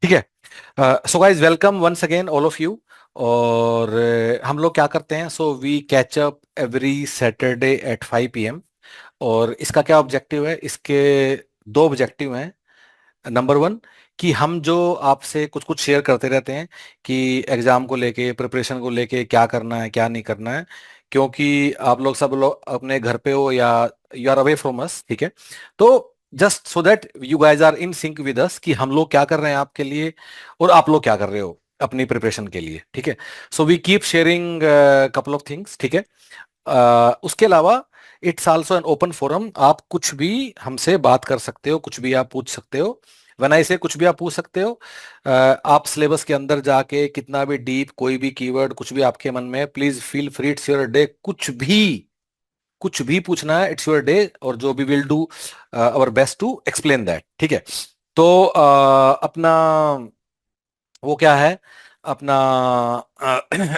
ठीक है। So guys welcome once again all of you. और हम लोग क्या करते हैं, so we catch up every Saturday at 5 p.m. और इसका क्या ऑब्जेक्टिव है, इसके दो ऑब्जेक्टिव हैं। नंबर वन, कि हम जो आपसे कुछ कुछ शेयर करते रहते हैं कि एग्जाम को लेके, प्रिपरेशन को लेके क्या करना है क्या नहीं करना है, क्योंकि आप लोग सब लोग अपने घर पे हो या you are away from us. ठीक है, तो just so that you guys are in sync with us कि हम लोग क्या कर रहे हैं आपके लिए और आप लोग क्या कर रहे हो अपनी प्रिपरेशन के लिए। ठीक है, so we keep sharing couple of things. ठीक है, उसके अलावा it's also an open forum. आप कुछ भी हमसे बात कर सकते हो, कुछ भी आप पूछ सकते हो। व्हेन आई से कुछ भी आप पूछ सकते हो, आप सिलेबस के अंदर जाके कितना भी डीप, कोई भी कीवर्ड, कुछ भी आपके मन में, please feel free, it's your day. कुछ भी पूछना है, इट्स योर डे, और जो भी will do our best to explain that. ठीक है, तो अपना वो क्या है, अपना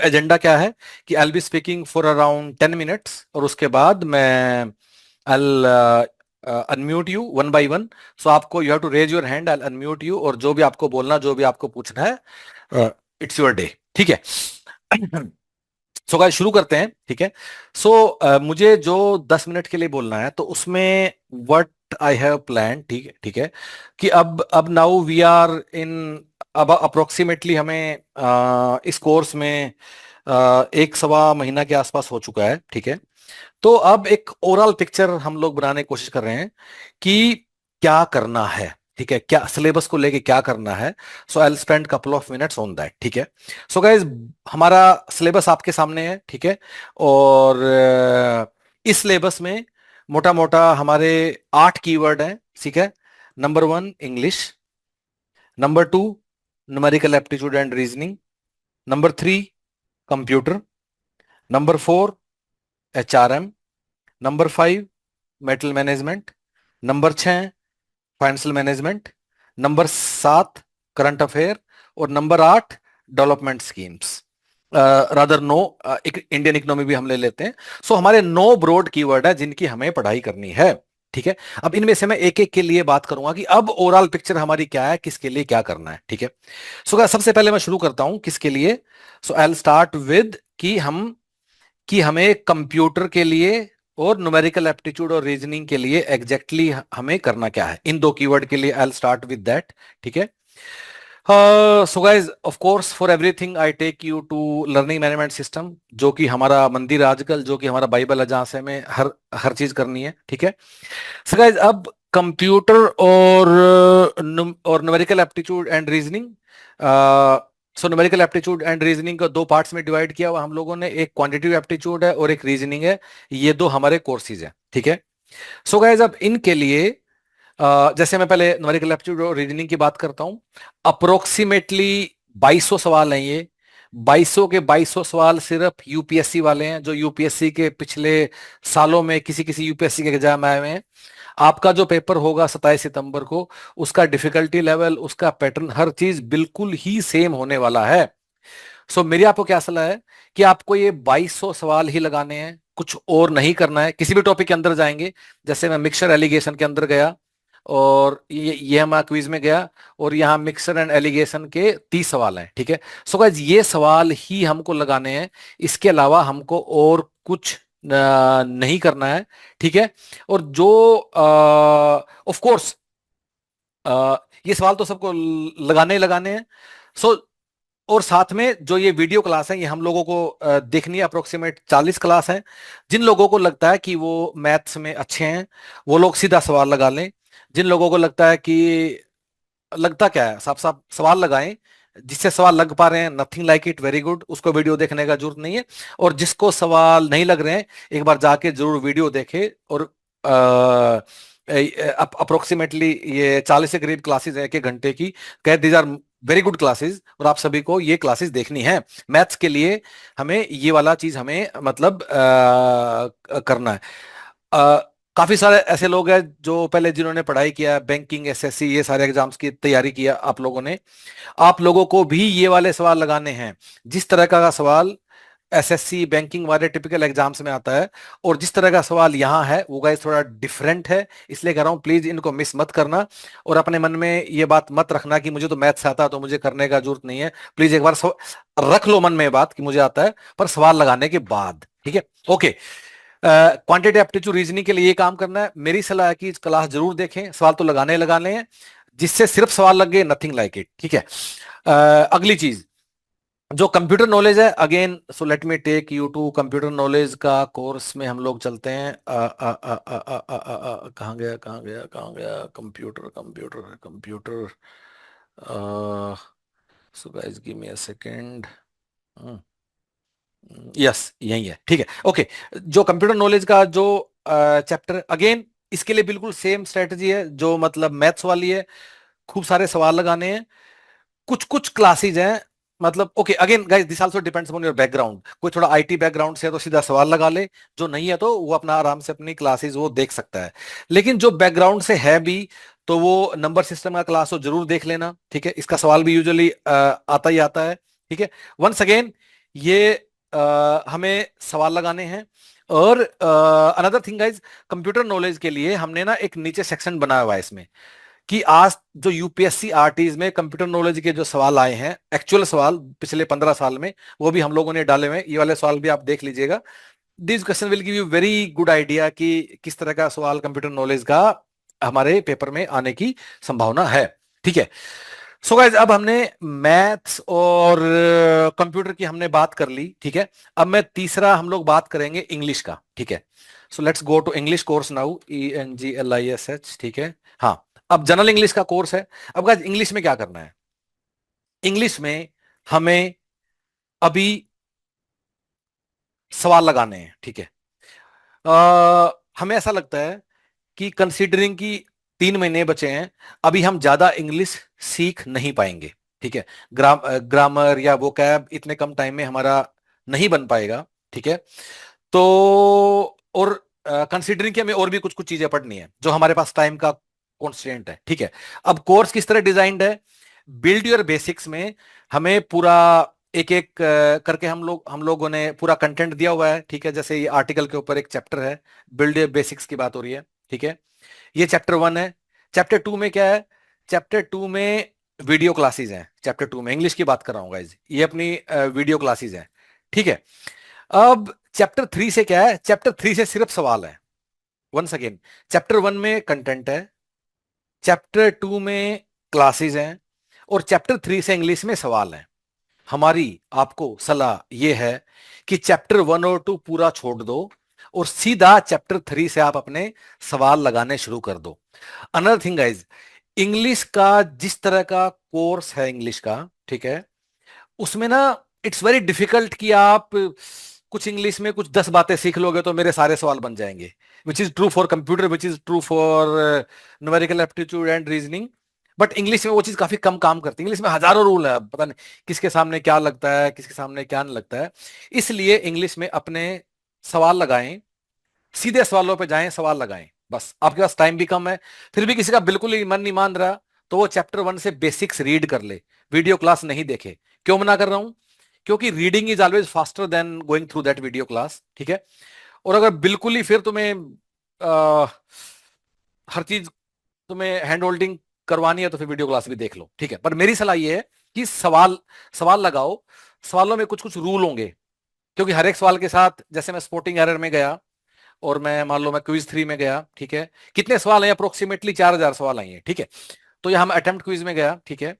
एजेंडा क्या है कि I be speaking for around 10 minutes, और उसके बाद मैं I unmute you one by one. So आपको you have to raise your hand, I unmute you, और जो भी आपको बोलना, जो भी आपको पूछना है, इट्स योर डे। ठीक है। सो गाइस शुरू करते हैं। ठीक है, सो मुझे जो 10 मिनट के लिए बोलना है, तो उसमें व्हाट आई हैव प्लान, ठीक है, ठीक है, कि अब नाउ वी आर इन, अब अप्रोक्सीमेटली हमें इस कोर्स में 1 सवा महीना के आसपास हो चुका है। ठीक है, तो अब एक ओवरऑल पिक्चर हम लोग बनाने की कोशिश कर रहे हैं कि क्या करना है। ठीक है, क्या सिलेबस को लेके क्या करना है। So I will spend couple of minutes on that. ठीक है, सो गाइज हमारा सिलेबस आपके सामने है। ठीक है, और इस सिलेबस में मोटा मोटा हमारे 8 कीवर्ड हैं। ठीक है, number one English, number two numerical aptitude and reasoning, number three computer, number four HRM, number five metal management, number छः फाइनेंशियल मैनेजमेंट, नंबर सात करंट अफेयर, और नंबर आठ डेवलपमेंट स्कीम्स। रादर नो, एक Indian economy भी हम ले लेते हैं। सो हमारे 9 ब्रॉड कीवर्ड है जिनकी हमें पढ़ाई करनी है। ठीक है, अब इनमें से मैं एक एक के लिए बात करूंगा कि अब ओवरऑल पिक्चर हमारी क्या है, किसके लिए क्या करना है। ठीक है, सो सबसे पहले मैं शुरू करता हूं किसके लिए। सो आई विल स्टार्ट विद कि हमें कंप्यूटर के लिए और न्यूमेरिकल एप्टीट्यूड और रीजनिंग के लिए एग्जैक्टली हमें करना क्या है, इन दो कीवर्ड के लिए। I will start with that. ठीक है, so guys of course for everything I take you to learning management system, जो कि हमारा मंदिर आजकल, जो कि हमारा बाइबल है, जहां से हमें हर हर चीज करनी है। ठीक है, सो गाइज अब कंप्यूटर और numerical aptitude and reasoning, so numerical aptitude and reasoning को 2 पार्ट्स में डिवाइड किया हुआ हम लोगों ने, एक क्वांटिटेटिव एप्टीट्यूड है और एक रीजनिंग है। ये दो हमारे कोर्सेज हैं। ठीक है, सो गाइज अब इनके लिए जैसे मैं पहले न्यूमेरिकल एप्टीट्यूड और रीजनिंग की बात करता हूं, अप्रोक्सीमेटली 2200 सवाल हैं ये। 2200 के 2200 सवाल सिर्फ यूपीएससी वाले हैं, जो यूपीएससी के पिछले सालों में किसी किसी यूपीएससी के एग्जाम आए हुए हैं। आपका जो पेपर होगा 27 सितंबर को, उसका डिफिकल्टी लेवल, उसका पैटर्न, हर चीज बिल्कुल ही सेम होने वाला है। सो मेरी आपको क्या सलाह है कि आपको ये 2200 सवाल ही लगाने हैं, कुछ और नहीं करना है। किसी भी टॉपिक के अंदर जाएंगे, जैसे मैं मिक्सचर एलिगेशन के अंदर गया, और ये हम क्विज में गया, और यहाँ मिक्सचर एंड एलिगेशन के 30 सवाल हैं। ठीक है, सो गाइस ये सवाल ही हमको लगाने हैं, इसके अलावा हमको और कुछ नहीं करना है। ठीक है, और जो ऑफ कोर्स ये सवाल तो सबको लगाने ही लगाने हैं। सो और साथ में जो ये वीडियो क्लास है, ये हम लोगों को देखनी है, अप्रोक्सीमेट 40 क्लास हैं। जिन लोगों को लगता है कि वो मैथ्स में अच्छे हैं, वो लोग सीधा सवाल लगा लें। जिन लोगों को लगता है कि, लगता क्या है, साफ साफ सवाल लगाएं। जिससे सवाल लग पा रहे हैं, nothing like it, very good, उसको वीडियो देखने का जरूरत नहीं है। और जिसको सवाल नहीं लग रहे हैं, एक बार जाके जरूर वीडियो देखे। और अप्रोक्सीमेटली ये 40 के करीब क्लासेस है, 1 1 घंटे की। कह these are very good classes, और आप सभी को ये क्लासेस देखनी है। मैथ्स के लिए हमें ये वाला चीज हमें मतलब करना है। काफी सारे ऐसे लोग हैं जो पहले, जिन्होंने पढ़ाई किया, बैंकिंग, एसएससी, ये सारे एग्जाम्स की तैयारी किया आप लोगों ने, आप लोगों को भी ये वाले सवाल लगाने हैं। जिस तरह का सवाल एसएससी बैंकिंग वाले टिपिकल एग्जाम्स में आता है, और जिस तरह का सवाल यहाँ है वो गाइस थोड़ा डिफरेंट है, इसलिए कह रहा हूँ प्लीज इनको मिस मत करना, और अपने मन में ये बात मत रखना कि मुझे तो मैथ्स आता है तो मुझे करने का जरूरत नहीं है। प्लीज एक बार रख लो मन में बात कि मुझे आता है, पर सवाल लगाने के बाद, ठीक है। ओके, क्वांटिटी एप्टीट्यूड रीजनिंग के लिए ये काम करना है। मेरी सलाह है कि क्लास जरूर देखें, सवाल तो लगाने हैं, जिससे सिर्फ सवाल लग गए, नथिंग लाइक इट, ठीक है। अगली चीज जो कंप्यूटर नॉलेज है, again so let me take you to computer knowledge का कोर्स में हम लोग चलते हैं। कहाँ गया कहाँ गया कहाँ गया, computer computer computer, so guys give me a second. Yes यही है, ठीक है, ओके। जो कंप्यूटर नॉलेज का जो चैप्टर, अगेन इसके लिए बिल्कुल सेम स्ट्रेटजी है जो मतलब मैथ्स वाली है, खूब सारे सवाल लगाने हैं, कुछ कुछ क्लासेज हैं, मतलब okay again guys this also depends on your background, कोई थोड़ा आईटी बैकग्राउंड से है तो सीधा सवाल लगा ले, जो नहीं है तो वो अपना आराम से अपनी क्लासेस वो देख सकता है। लेकिन जो बैकग्राउंड से है भी, तो वो नंबर सिस्टम का क्लास हो जरूर देख लेना, ठीक है, इसका सवाल भी यूजुअली आता ही आता है, ठीक है। वंस अगेन ये हमें सवाल लगाने हैं। और another thing guys, computer knowledge के लिए हमने ना एक नीचे सेक्शन बनाया हुआ है इसमें, कि आज जो यूपीएससी आरटीज में कंप्यूटर नॉलेज के जो सवाल आए हैं, एक्चुअल सवाल पिछले 15 साल में, वो भी हम लोगों ने डाले हुए हैं, ये वाले सवाल भी आप देख लीजिएगा। This question will give you very good idea कि किस तरह का सवाल कंप्यूटर नॉलेज का हमारे पेपर में आने की संभावना है, ठीक है। सो गाइज अब हमने मैथ्स और कंप्यूटर की हमने बात कर ली, ठीक है। अब मैं तीसरा हम लोग बात करेंगे इंग्लिश का, ठीक है। So let's go to English course now, ENGLISH, ठीक है। हाँ, अब जनरल इंग्लिश का कोर्स है। अब गाइज इंग्लिश में क्या करना है, इंग्लिश में हमें अभी सवाल लगाने हैं, ठीक है। हमें ऐसा लगता है कि कंसीडरिंग की 3 महीने बचे हैं, अभी हम ज्यादा इंग्लिश सीख नहीं पाएंगे, ठीक है। ग्रामर या वोकैब इतने कम टाइम में हमारा नहीं बन पाएगा, ठीक है। तो और कंसीडरिंग कि हमें और भी कुछ कुछ चीजें पढ़नी है, जो हमारे पास टाइम का कॉन्स्टेंट है, ठीक है। अब कोर्स किस तरह डिजाइंड है, बिल्ड योर बेसिक्स में हमें पूरा एक एक करके हम लोगों ने पूरा कंटेंट दिया हुआ है, ठीक है। जैसे ये आर्टिकल के ऊपर एक चैप्टर है, बिल्ड योर बेसिक्स की बात हो रही है, ठीक है। ये चैप्टर 1 है। चैप्टर 2 में क्या है, चैप्टर 2 में वीडियो क्लासेस हैं, चैप्टर 2 में इंग्लिश की बात कर रहा हूँ गाइज, ये अपनी वीडियो क्लासेस हैं, ठीक है। अब चैप्टर 3 से क्या है, चैप्टर 3 से सिर्फ सवाल है। वंस अगेन, चैप्टर 1 में कंटेंट है, चैप्टर 2 में क्लासेस हैं, और चैप्टर 3 से इंग्लिश में सवाल है। हमारी आपको सलाह यह है कि चैप्टर 1 और 2 पूरा छोड़ दो, और सीधा चैप्टर 3 से आप अपने सवाल लगाने शुरू कर दो। अनदर थिंग गाइज, इंग्लिश का जिस तरह का कोर्स है इंग्लिश का, ठीक है, उसमें ना इट्स वेरी डिफिकल्ट कि आप कुछ इंग्लिश में कुछ 10 बातें सीख लोगे तो मेरे सारे सवाल बन जाएंगे, which is true for computer, which is true for numerical aptitude and reasoning. But English में वो चीज काफी कम काम करती है, इंग्लिश में हजारों रूल है, पता नहीं किसके सामने क्या लगता है, किसके सामने क्या नहीं लगता है। इसलिए इंग्लिश में अपने सवाल लगाएं, सीधे सवालों पे जाएं, सवाल लगाएं, बस। आपके पास टाइम भी कम है, फिर भी किसी का बिल्कुल ही मन नहीं मान रहा, तो वो चैप्टर 1 से बेसिक्स रीड कर ले, वीडियो क्लास नहीं देखे। क्यों मना कर रहा हूं, क्योंकि reading is always faster than going through that video class, ठीक है। और अगर बिल्कुल ही फिर तुम्हें हर चीज तुम्हें हैंड होल्डिंग करवानी है तो फिर वीडियो क्लास भी देख लो, ठीक है। पर मेरी सलाह ये है कि सवाल सवाल लगाओ, सवालों में कुछ कुछ रूल होंगे, क्योंकि हर एक सवाल के साथ, जैसे मैं स्पोर्टिंग एरर में गया और मैं मान लो मैं क्विज 3 में गया, ठीक है, कितने सवाल हैं, अप्रोक्सीमेटली 4,000 सवाल आई हैं, ठीक है। तो यहाँ मैं अटेम्प्ट क्विज में गया, ठीक है,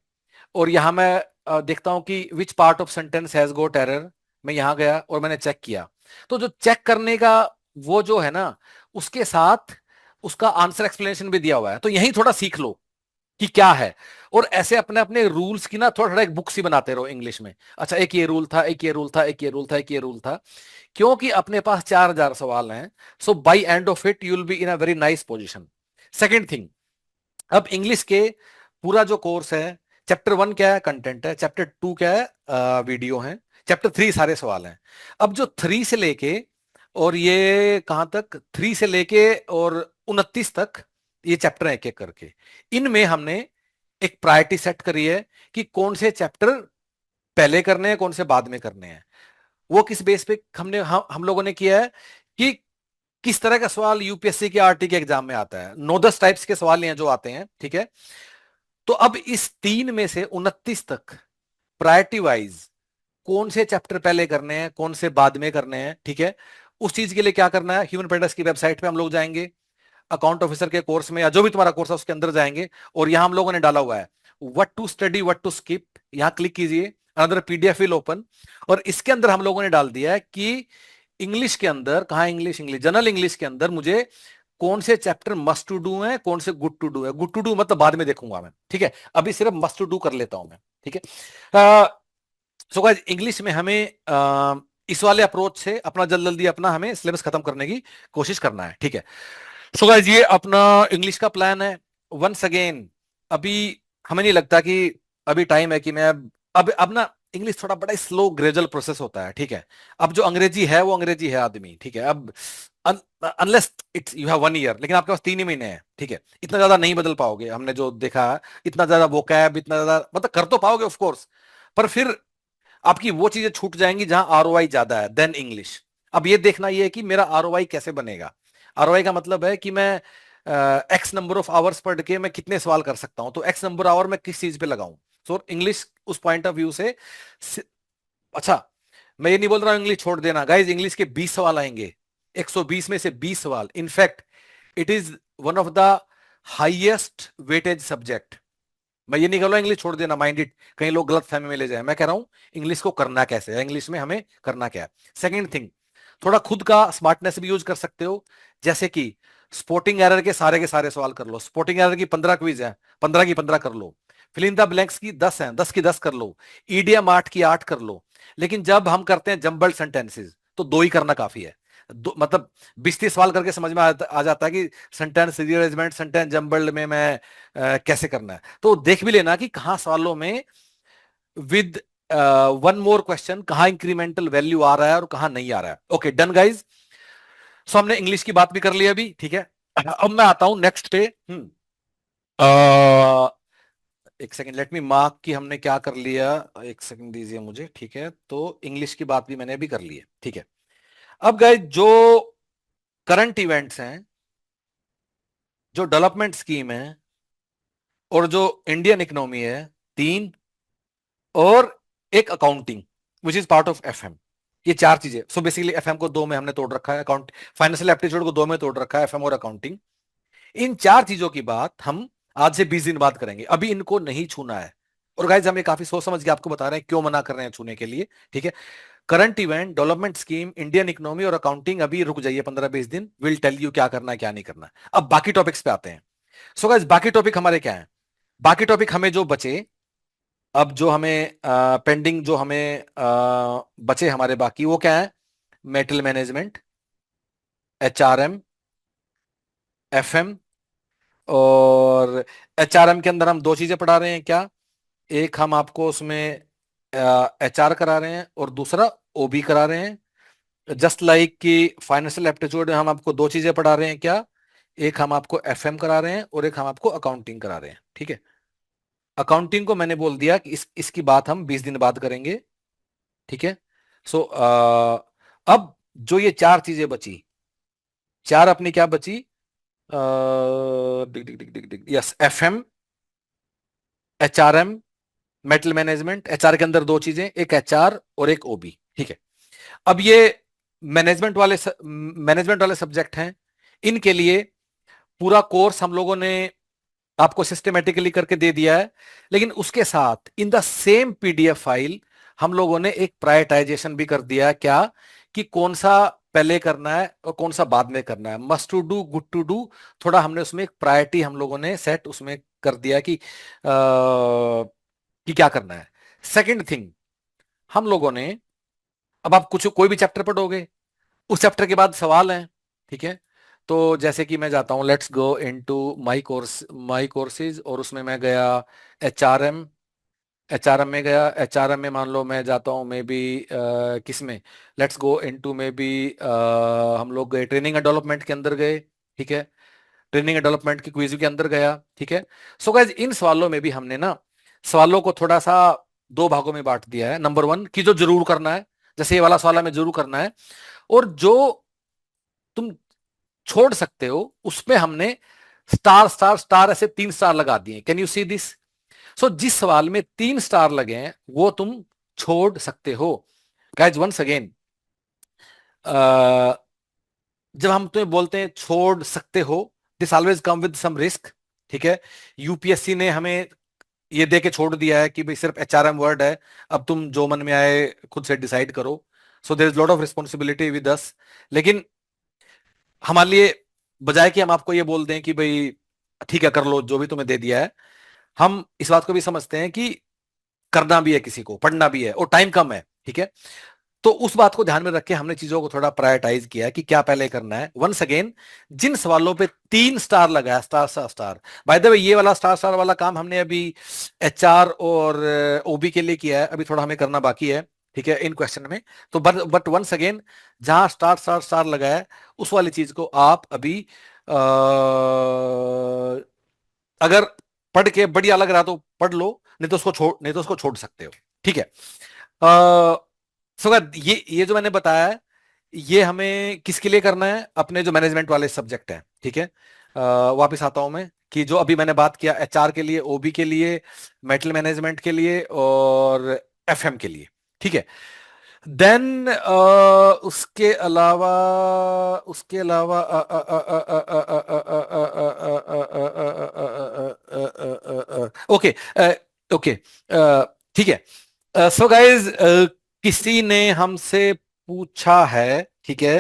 और यहाँ मैं देखता हूँ कि which part of sentence has got error, मैं यहाँ गया और मैंने चेक किया। तो जो चेक करने का वो जो है ना, उसके साथ उसका आंसर एक्सप्लेनेशन भी दिया हुआ है, तो यही थोड़ा सीख लो कि क्या है। और ऐसे अपने अपने रूल्स की ना थोड़ा थोड़ा एक बुक सी बनाते रहो इंग्लिश में, अच्छा एक ये रूल था, एक ये रूल था, एक ये रूल था, एक ये रूल था, क्योंकि अपने पास 4,000 सवाल हैं। So by end of it you will be in a very nice position. Second thing, अब इंग्लिश के पूरा जो कोर्स है, चैप्टर 1 क्या है, कंटेंट है, चैप्टर 2 क्या है, वीडियो है, चैप्टर 3 सारे सवाल हैं। अब जो 3 से लेके और ये कहां तक, 3 से लेके और 29 तक, ये चैप्टर है एक एक करके, इनमें हमने एक प्रायोरिटी सेट करी है कि कौन से चैप्टर पहले करने हैं, कौन से बाद में करने हैं। वो किस बेस पे हमने हम लोगों ने किया है कि किस तरह का सवाल यूपीएससी के आरटी के एग्जाम में आता है। 9-10 टाइप्स के सवाल हैं जो आते हैं, ठीक है। तो अब इस 3 में से 29 तक प्रायोरिटी वाइज कौन से चैप्टर पहले करने हैं, कौन से बाद में करने हैं, ठीक है। उस चीज के लिए क्या करना है, ह्यूमन पैराडाइज की वेबसाइट पे हम लोग जाएंगे, अकाउंट ऑफिसर के कोर्स में या जो भी तुम्हारा कोर्स है उसके अंदर जाएंगे, और यहां हम लोगों ने डाला हुआ है what to study what to skip. यहां क्लिक कीजिए, अनदर पीडीएफ विल ओपन, और इसके अंदर हम लोगों ने डाल दिया है कि इंग्लिश के अंदर, कहा इंग्लिश, इंग्लिश जनरल इंग्लिश के अंदर मुझे कौन से चैप्टर मस्ट टू डू है, कौन से गुड टू डू है। गुड टू डू मतलब बाद में देखूंगा मैं, ठीक है, अभी सिर्फ मस्ट टू डू कर लेता हूं मैं, ठीक है। सो गाइस इंग्लिश में हमें इस वाले अप्रोच से अपना जल्दी जल्दी अपना हमें सिलेबस खत्म करने की कोशिश करना है, ठीक है। सो गाइस ये अपना इंग्लिश का प्लान है। वंस अगेन अभी हमें नहीं लगता कि अभी टाइम है कि मैं अब ना, इंग्लिश थोड़ा बड़ा स्लो ग्रेजुअल प्रोसेस होता है, ठीक है। अब जो अंग्रेजी है वो अंग्रेजी है आदमी, ठीक है। अब unless it's you have 1 year, लेकिन आपके पास 3 ही महीने हैं, ठीक है। इतना ज्यादा नहीं बदल पाओगे, हमने जो देखा है, इतना ज्यादा वोकैब, इतना ज्यादा मतलब कर तो पाओगे ऑफ कोर्स, पर फिर आपकी वो चीजें छूट जाएंगी जहां आरओआई ज्यादा है देन इंग्लिश। अब ये देखना ये है कि मेरा आरओआई कैसे बनेगा। आरओआई का मतलब है कि मैं एक्स नंबर ऑफ आवर्स पढ़ के मैं कितने सवाल कर सकता हूं, तो एक्स नंबर आवर मैं किस चीज पे लगाऊं। सो इंग्लिश उस पॉइंट ऑफ व्यू से अच्छा, मैं ये नहीं बोल रहा हूं इंग्लिश छोड़ देना गाइज, इंग्लिश के 20 सवाल आएंगे, 120 में से 20 सवाल। In fact it is one of the highest weightage subject. मैं ये नहीं कह रहा इंग्लिश छोड़ देना, माइंड इट, कई लोग गलत फहमी में ले जाए। मैं कह रहा हूं इंग्लिश को करना कैसे है, इंग्लिश में हमें करना क्या है। सेकंड थिंग, थोड़ा खुद का स्मार्टनेस भी यूज कर सकते हो, जैसे कि स्पोर्टिंग एरर के सारे सवाल कर लो। स्पोर्टिंग एरर की 15 क्विज है, 15 की 15 कर लो। फिल इन द ब्लैंक्स की 10 है, 10 की 10 कर लो। ईडीएम 8 की 8 कर लो। लेकिन जब हम करते हैं जंबल्ड सेंटेंसेस तो 2 ही करना काफी है। मतलब 20-30 सवाल करके समझ में आ जाता है कि सेंटेंस रीअरेंजमेंट, सेंटेंस जंबल्ड में मैं कैसे करना है। तो देख भी लेना कि कहां सवालों में विद वन मोर क्वेश्चन कहां इंक्रीमेंटल वैल्यू आ रहा है और कहां नहीं आ रहा है। Okay done guys. सो हमने इंग्लिश की बात भी कर ली अभी, ठीक है। अब मैं आता हूं नेक्स्ट पे। अ, एक सेकंड, लेट मी मार्क कि हमने क्या कर लिया। एक सेकंड दीजिए मुझे, ठीक है। तो इंग्लिश की बात भी मैंने अभी कर ली है, ठीक है। अब गाइज जो करंट इवेंट्स हैं, जो डेवलपमेंट स्कीम है, और जो इंडियन इकोनॉमी है, 3, और एक accounting which is part of FM, ये 4 चीजें। सो बेसिकली एफएम को 2 में हमने तोड़ रखा है, अकाउंट फाइनेंशियल एप्टीट्यूड को 2 में तोड़ रखा है, एफएम और अकाउंटिंग। इन 4 चीजों की बात हम आज से 20 दिन बाद करेंगे, अभी इनको नहीं छूना है। और गाइज हम ये काफी सोच समझ के आपको बता रहे हैं क्यों मना कर रहे हैं छूने के लिए, ठीक है। Current event, development scheme, Indian economy और अकाउंटिंग अभी रुक जाइए 15-20 दिन, विल टेल यू क्या करना है क्या नहीं करना है। अब बाकी टॉपिक्स पे आते हैं। सो गाइज बाकी टॉपिक हमारे क्या है, बाकी टॉपिक हमें जो बचे, अब जो हमें पेंडिंग, जो हमें बचे हमारे बाकी, वो क्या है, मेटल मैनेजमेंट, एचआरएम, एफएम। और एचआरएम के अंदर हम 2 चीजें पढ़ा रहे हैं क्या, एक हम आपको उसमें एचआर करा रहे हैं और दूसरा ओबी करा रहे हैं। जस्ट लाइक कि फाइनेंशियल एप्टीट्यूड में हम आपको 2 चीजें पढ़ा रहे हैं क्या, एक हम आपको एफएम करा रहे हैं और एक हम आपको अकाउंटिंग करा रहे हैं, ठीक है। अकाउंटिंग को मैंने बोल दिया कि इसकी बात हम 20 दिन बाद करेंगे, ठीक है। सो अब जो ये 4 चीजें बची, 4 अपनी क्या बची, yes, FM, HRM, metal management. HR के अंदर 2 चीजें, एक एचआर और एक ओबी, ठीक है। अब ये मैनेजमेंट वाले सब्जेक्ट हैं, इनके लिए पूरा कोर्स हम लोगों ने आपको सिस्टमेटिकली करके दे दिया है। लेकिन उसके साथ in the same PDF file हम लोगों ने एक प्रायोरिटाइजेशन भी कर दिया है, क्या, कि कौन सा पहले करना है और कौन सा बाद में करना है, must to do, good to do. थोड़ा हमने उसमें एक प्रायोरिटी हम लोगों ने सेट उसमें कर दिया कि क्या करना है। सेकंड थिंग, हम लोगों ने, अब आप कुछ कोई भी चैप्टर पढ़ोगे, उस चैप्टर के बाद सवाल हैं, ठीक है। तो जैसे कि मैं जाता हूं, let's go into my courses, और उसमें मैं गया एचआरएम, एचआरएम में गया। एचआरएम में मान लो मैं जाता हूँ मे बी किस में, let's go into may be हम लोग गए ट्रेनिंग एंड डेवलपमेंट के अंदर गए, ठीक है। ट्रेनिंग एंड डेवलपमेंट की क्विज के अंदर गया, ठीक है। सो गाइस इन सवालों में भी हमने ना सवालों को थोड़ा सा 2 भागों में बांट दिया है। नंबर 1 कि जो जरूर करना है, जैसे ये वाला सवाल हमें जरूर करना है। और जो तुम छोड़ सकते हो उसमें हमने स्टार स्टार स्टार ऐसे 3 स्टार लगा दिए। Can you see this? So जिस सवाल में 3 स्टार लगे हैं वो तुम छोड़ सकते हो। गाइज वंस अगेन, जब हम तुम्हें बोलते हैं छोड़ सकते हो, this always come with some risk. ठीक है, यूपीएससी ने हमें ये दे के छोड़ दिया है कि भाई सिर्फ एचआरएम वर्ड है, अब तुम जो मन में आए खुद से डिसाइड करो। So there is lot of responsibility with us. लेकिन हमारे लिए, बजाय कि हम आपको ये बोल दें कि भाई ठीक है कर लो जो भी तुम्हें दे दिया है, हम इस बात को भी समझते हैं कि करना भी है, किसी को पढ़ना भी है और टाइम कम है। ठीक है, तो उस बात को ध्यान में रख के हमने चीजों को थोड़ा प्रायोरिटाइज किया है कि क्या पहले करना है। वंस अगेन, जिन सवालों पे 3 स्टार लगा है, star star star, by the way ये वाला स्टार स्टार वाला काम हमने अभी एचआर और ओबी के लिए किया है, अभी थोड़ा हमें करना बाकी है। ठीक है, इन क्वेश्चन में। तो बट वंस अगेन, जहां स्टार स्टार स्टार लगा है उस वाली चीज को आप अभी अगर पढ़ के बढ़िया लग रहा तो पढ़ लो, नहीं तो उसको छोड़ सकते हो। ठीक है। सो ये जो मैंने बताया है, ये हमें किसके लिए करना है? अपने जो मैनेजमेंट वाले सब्जेक्ट हैं। ठीक है, वापस आता हूं मैं कि जो अभी मैंने बात किया एचआर के लिए, ओबी के लिए, मेटल मैनेजमेंट के लिए और एफएम के लिए। ठीक है, देन उसके अलावा ओके, ओके, ठीक है। सो गाइज, किसी ने हमसे पूछा है, ठीक है,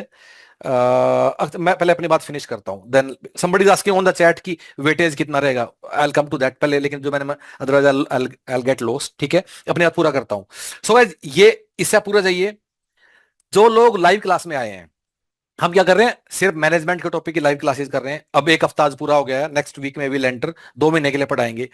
मैं पहले अपनी बात फिनिश करता हूं, then somebody is asking on the chat कि वेटेज कितना रहेगा। I will come to that पहले, लेकिन जो मैंने अदरवाइज आई गेट लॉस्ट। ठीक है, अपनी बात पूरा करता हूं। सो गाइज, ये इससे आप पूरा जाइए। जो लोग लाइव क्लास में आए हैं, हम क्या कर रहे हैं? सिर्फ मैनेजमेंट के टॉपिक की लाइव क्लासेस कर रहे हैं। अब एक हफ्ता आज पूरा हो गया है, नेक्स्ट वीक में विल एंटर, 2 महीने के लिए पढ़ाएंगे।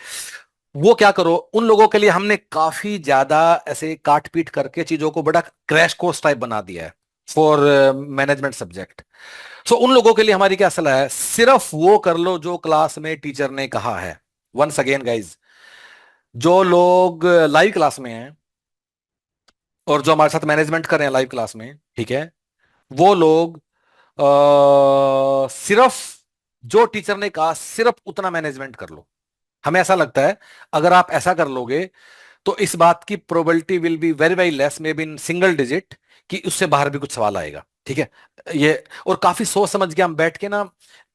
वो क्या करो, उन लोगों के लिए हमने काफी ज्यादा ऐसे काट पीट करके चीजों को बड़ा क्रैश कोर्स टाइप बना दिया है फॉर मैनेजमेंट सब्जेक्ट। सो उन लोगों के लिए हमारी क्या सलाह है? सिर्फ वो कर लो जो क्लास में टीचर ने कहा है। वंस अगेन गाइज, जो लोग लाइव क्लास में हैं और जो हमारे साथ मैनेजमेंट कर रहे हैं लाइव क्लास में, ठीक है, वो लोग सिर्फ जो टीचर ने कहा सिर्फ उतना मैनेजमेंट कर लो। हमें ऐसा लगता है अगर आप ऐसा कर लोगे तो इस बात की probability will be very very less, may be in single digit, कि उससे बाहर भी कुछ सवाल आएगा। ठीक है, ये और काफी सोच समझ के हम बैठ के ना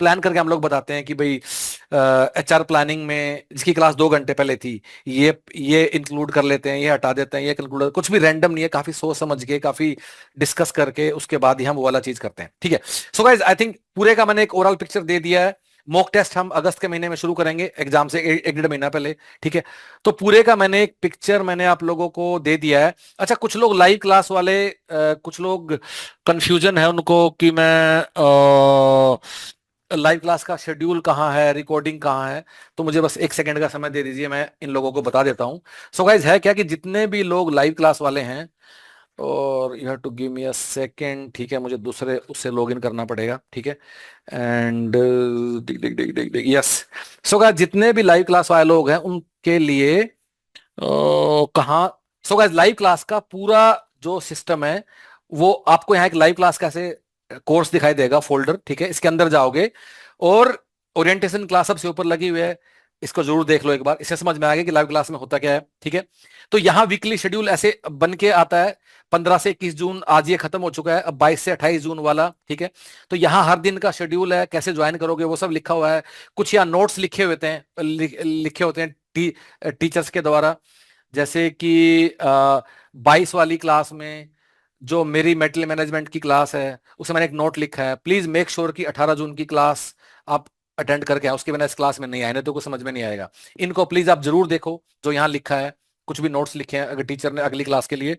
प्लान करके हम लोग बताते हैं कि भाई एचआर प्लानिंग में जिसकी क्लास 2 घंटे पहले थी, ये इंक्लूड कर लेते हैं, ये हटा देते हैं, ये इंक्लूड, कुछ भी रैंडम नहीं है, काफी सोच समझ के काफी डिस्कस करके उसके बाद ही हम वो वाला चीज करते हैं। ठीक है, सो गाइज आई थिंक पूरे का मैंने एक ओवरऑल पिक्चर दे दिया है। मॉक टेस्ट हम अगस्त के महीने में शुरू करेंगे, एग्जाम से 1-1.5 महीना पहले। ठीक है, तो पूरे का मैंने एक पिक्चर मैंने आप लोगों को दे दिया है। अच्छा, कुछ लोग लाइव क्लास वाले, कुछ लोग कंफ्यूजन है उनको कि मैं लाइव क्लास का शेड्यूल कहाँ है, रिकॉर्डिंग कहाँ है, तो मुझे बस 1 सेकंड का समय दे दीजिए, मैं इन लोगों को बता देता हूँ। सो गाइज है क्या कि जितने भी लोग लाइव क्लास वाले हैं, और you have to give me a second. ठीक है, मुझे दूसरे उससे लॉग इन करना पड़ेगा। ठीक है, एंड यस। सो गाइस, जितने भी लाइव क्लास वाले लोग हैं उनके लिए कहाँ, सो गाइस लाइव क्लास का पूरा जो सिस्टम है वो आपको यहाँ एक लाइव क्लास का ऐसे कोर्स दिखाई देगा, फोल्डर। ठीक है, इसके अंदर जाओगे और ओरिएंटेशन क्लास सबसे ऊपर लगी हुई है, इसको जरूर देख लो एक बार, इससे समझ में आ गया कि लाइव क्लास में होता क्या है। ठीक है, तो यहाँ वीकली शेड्यूल ऐसे बन के आता है। 15 से 21 जून, आज ये खत्म हो चुका है, अब 22 से 28 जून वाला। ठीक है, तो यहाँ हर दिन का शेड्यूल है, कैसे ज्वाइन करोगे वो सब लिखा हुआ है। कुछ यहाँ नोट्स लिखे हुए हैं, लिखे होते हैं टीचर्स के द्वारा, जैसे कि 22 वाली क्लास में जो मेरी मेटल मैनेजमेंट की क्लास है उसमें मैंने एक नोट लिखा है, प्लीज मेक श्योर कि 18 जून की क्लास आप अटेंड करके आए, उसके बिना इस क्लास में नहीं आए, नहीं तो कुछ समझ में नहीं आएगा। इनको प्लीज आप जरूर देखो जो यहाँ लिखा है, कुछ भी नोट्स लिखे हैं अगर टीचर ने अगली क्लास के लिए।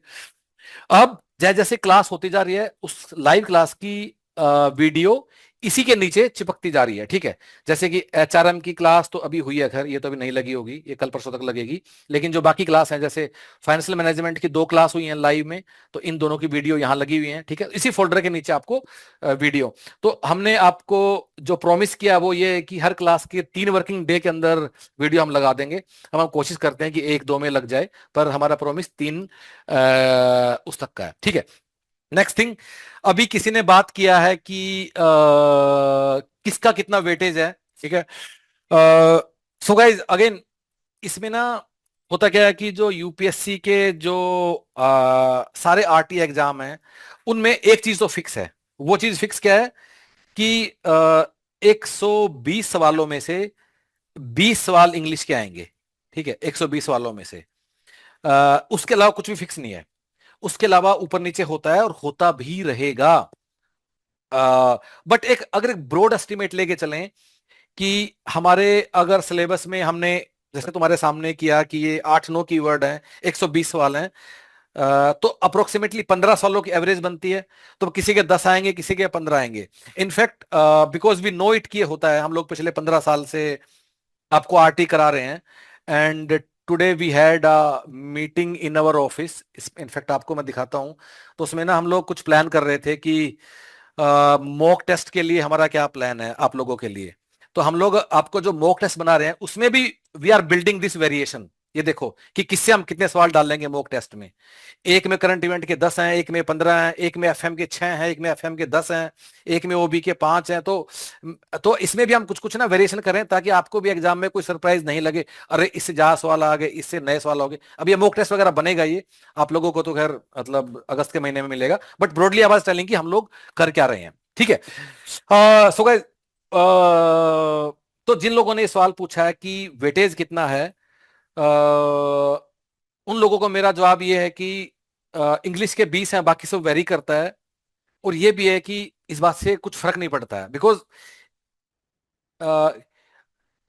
अब जैसे जैसे क्लास होती जा रही है, उस लाइव क्लास की वीडियो इसी के नीचे चिपकती जा रही है, ठीक है। जैसे कि एचआरएम की क्लास तो अभी हुई है, खैर ये तो अभी नहीं लगी होगी, ये कल परसों तक लगेगी। लेकिन जो बाकी क्लास है, जैसे फाइनेंशियल मैनेजमेंट की 2 क्लास हुई हैं लाइव में, तो इन दोनों की वीडियो यहाँ लगी हुई है, ठीक है। इसी फोल्डर के नीचे आपको वीडियो। तो हमने आपको जो प्रॉमिस किया वो ये है कि हर क्लास के 3 वर्किंग डे के अंदर वीडियो हम लगा देंगे। हम कोशिश करते हैं कि 1-2 में लग जाए, पर हमारा प्रॉमिस 3 उस तक का है, ठीक है। नेक्स्ट थिंग, अभी किसी ने बात किया है कि किसका कितना वेटेज है, ठीक है। सो गाइज अगेन, इसमें ना होता क्या है कि जो यूपीएससी के जो सारे आरटी एग्जाम हैं, उनमें एक चीज तो फिक्स है। वो चीज फिक्स क्या है कि 120 सवालों में से 20 सवाल इंग्लिश के आएंगे, ठीक है। 120 सवालों में से उसके अलावा कुछ भी फिक्स नहीं है। उसके अलावा ऊपर नीचे होता है और होता भी रहेगा। बट एक अगर एक ब्रॉड एस्टिमेट लेके चलें कि हमारे अगर सिलेबस में हमने जैसे तुम्हारे सामने किया कि ये 8-9 कीवर्ड हैं, 120 सवाल हैं, तो अप्रोक्सीमेटली 15 सवालों की एवरेज बनती है। तो किसी के 10 आएंगे, किसी के 15 आएंगे। In fact because we know it कि होता है, हम लोग पिछले 15 साल से आपको आरटी करा रहे हैं। And today we had a meeting in our office. In fact आपको मैं दिखाता हूं, तो उसमें ना हम लोग कुछ प्लान कर रहे थे कि मॉक टेस्ट के लिए हमारा क्या प्लान है आप लोगों के लिए। तो हम लोग आपको जो मॉक टेस्ट बना रहे हैं उसमें भी we are building this variation. ये देखो कि किससे हम कितने सवाल डाल लेंगे मॉक टेस्ट में। एक में करंट इवेंट के 10 हैं, एक में 15 हैं, एक में एफएम के 6 हैं, एक में एफएम के 10 हैं, एक में ओबी के 5 हैं। तो इसमें भी हम कुछ कुछ ना वेरिएशन करें ताकि आपको भी एग्जाम में कोई सरप्राइज नहीं लगे, अरे इससे ज्यादा सवाल आ गए, इससे नए सवाल हो गए। अब ये मॉक टेस्ट वगैरह बनेगा, ये आप लोगों को तो खैर मतलब अगस्त के महीने में मिलेगा। बट ब्रॉडली आवाज टेलिंग कि हम लोग कर क्या रहे हैं, ठीक है। सो गाइस, तो जिन लोगों ने सवाल पूछा है कि वेटेज कितना है, उन लोगों को मेरा जवाब ये है कि इंग्लिश के 20 हैं, बाकी सब वेरी करता है। और ये भी है कि इस बात से कुछ फर्क नहीं पड़ता है, बिकॉज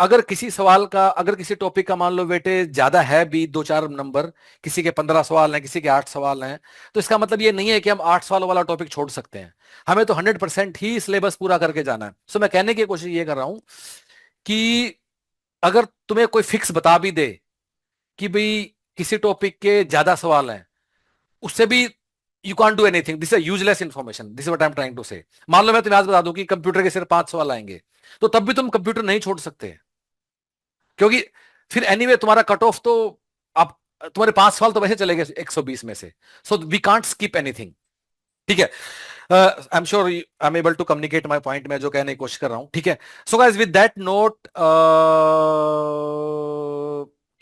अगर किसी सवाल का, अगर किसी टॉपिक का मान लो वेटेज ज्यादा है भी 2-4 नंबर, किसी के 15 सवाल हैं, किसी के 8 सवाल हैं, तो इसका मतलब ये नहीं है कि हम 8 सवाल वाला टॉपिक छोड़ सकते हैं। हमें तो 100% ही सिलेबस पूरा करके जाना है। सो मैं कहने की कोशिश ये कर रहा हूं कि अगर तुम्हें कोई फिक्स बता भी दे कि भाई किसी टॉपिक के ज्यादा सवाल हैं, उससे भी you can't do anything. This is useless information, this what I am trying to say. मान लो मैं तुम्हें आज बता दूं कि कंप्यूटर के सिर्फ 5 सवाल आएंगे, तो तब भी तुम कंप्यूटर नहीं छोड़ सकते, क्योंकि फिर एनीवे तुम्हारा कट ऑफ तो आप, तुम्हारे 5 सवाल तो वैसे चले गए 120 में से। So we can't skip anything, ठीक है। I am sure I am able to communicate my point, मैं जो कहने की कोशिश कर रहा हूं, ठीक है। So guys with that note,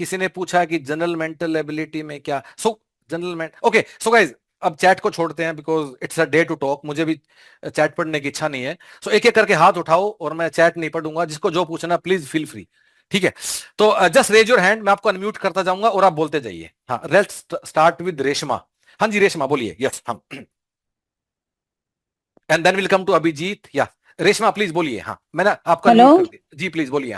किसी ने पूछा कि जनरल मेंटल एबिलिटी में क्या, सो जनरल मेंट, ओके। सो गाइस अब चैट को छोड़ते हैं, because it's a day to talk, मुझे भी चैट पढ़ने की इच्छा नहीं है। सो एक एक करके हाथ उठाओ और मैं चैट नहीं पढ़ूंगा, जिसको जो पूछना प्लीज फील फ्री, ठीक है। तो जस्ट रेज योर हैंड, मैं आपको अनम्यूट करता जाऊंगा और आप बोलते जाइए। हाँ, लेट्स स्टार्ट विद रेशमा। हाँ जी रेशमा बोलिए, yes hmm, and then will come to Abhijit. या रेशमा प्लीज बोलिए, हाँ मैंने आपको हेलो। अनम्यूट कर दिया जी, प्लीज बोलिए।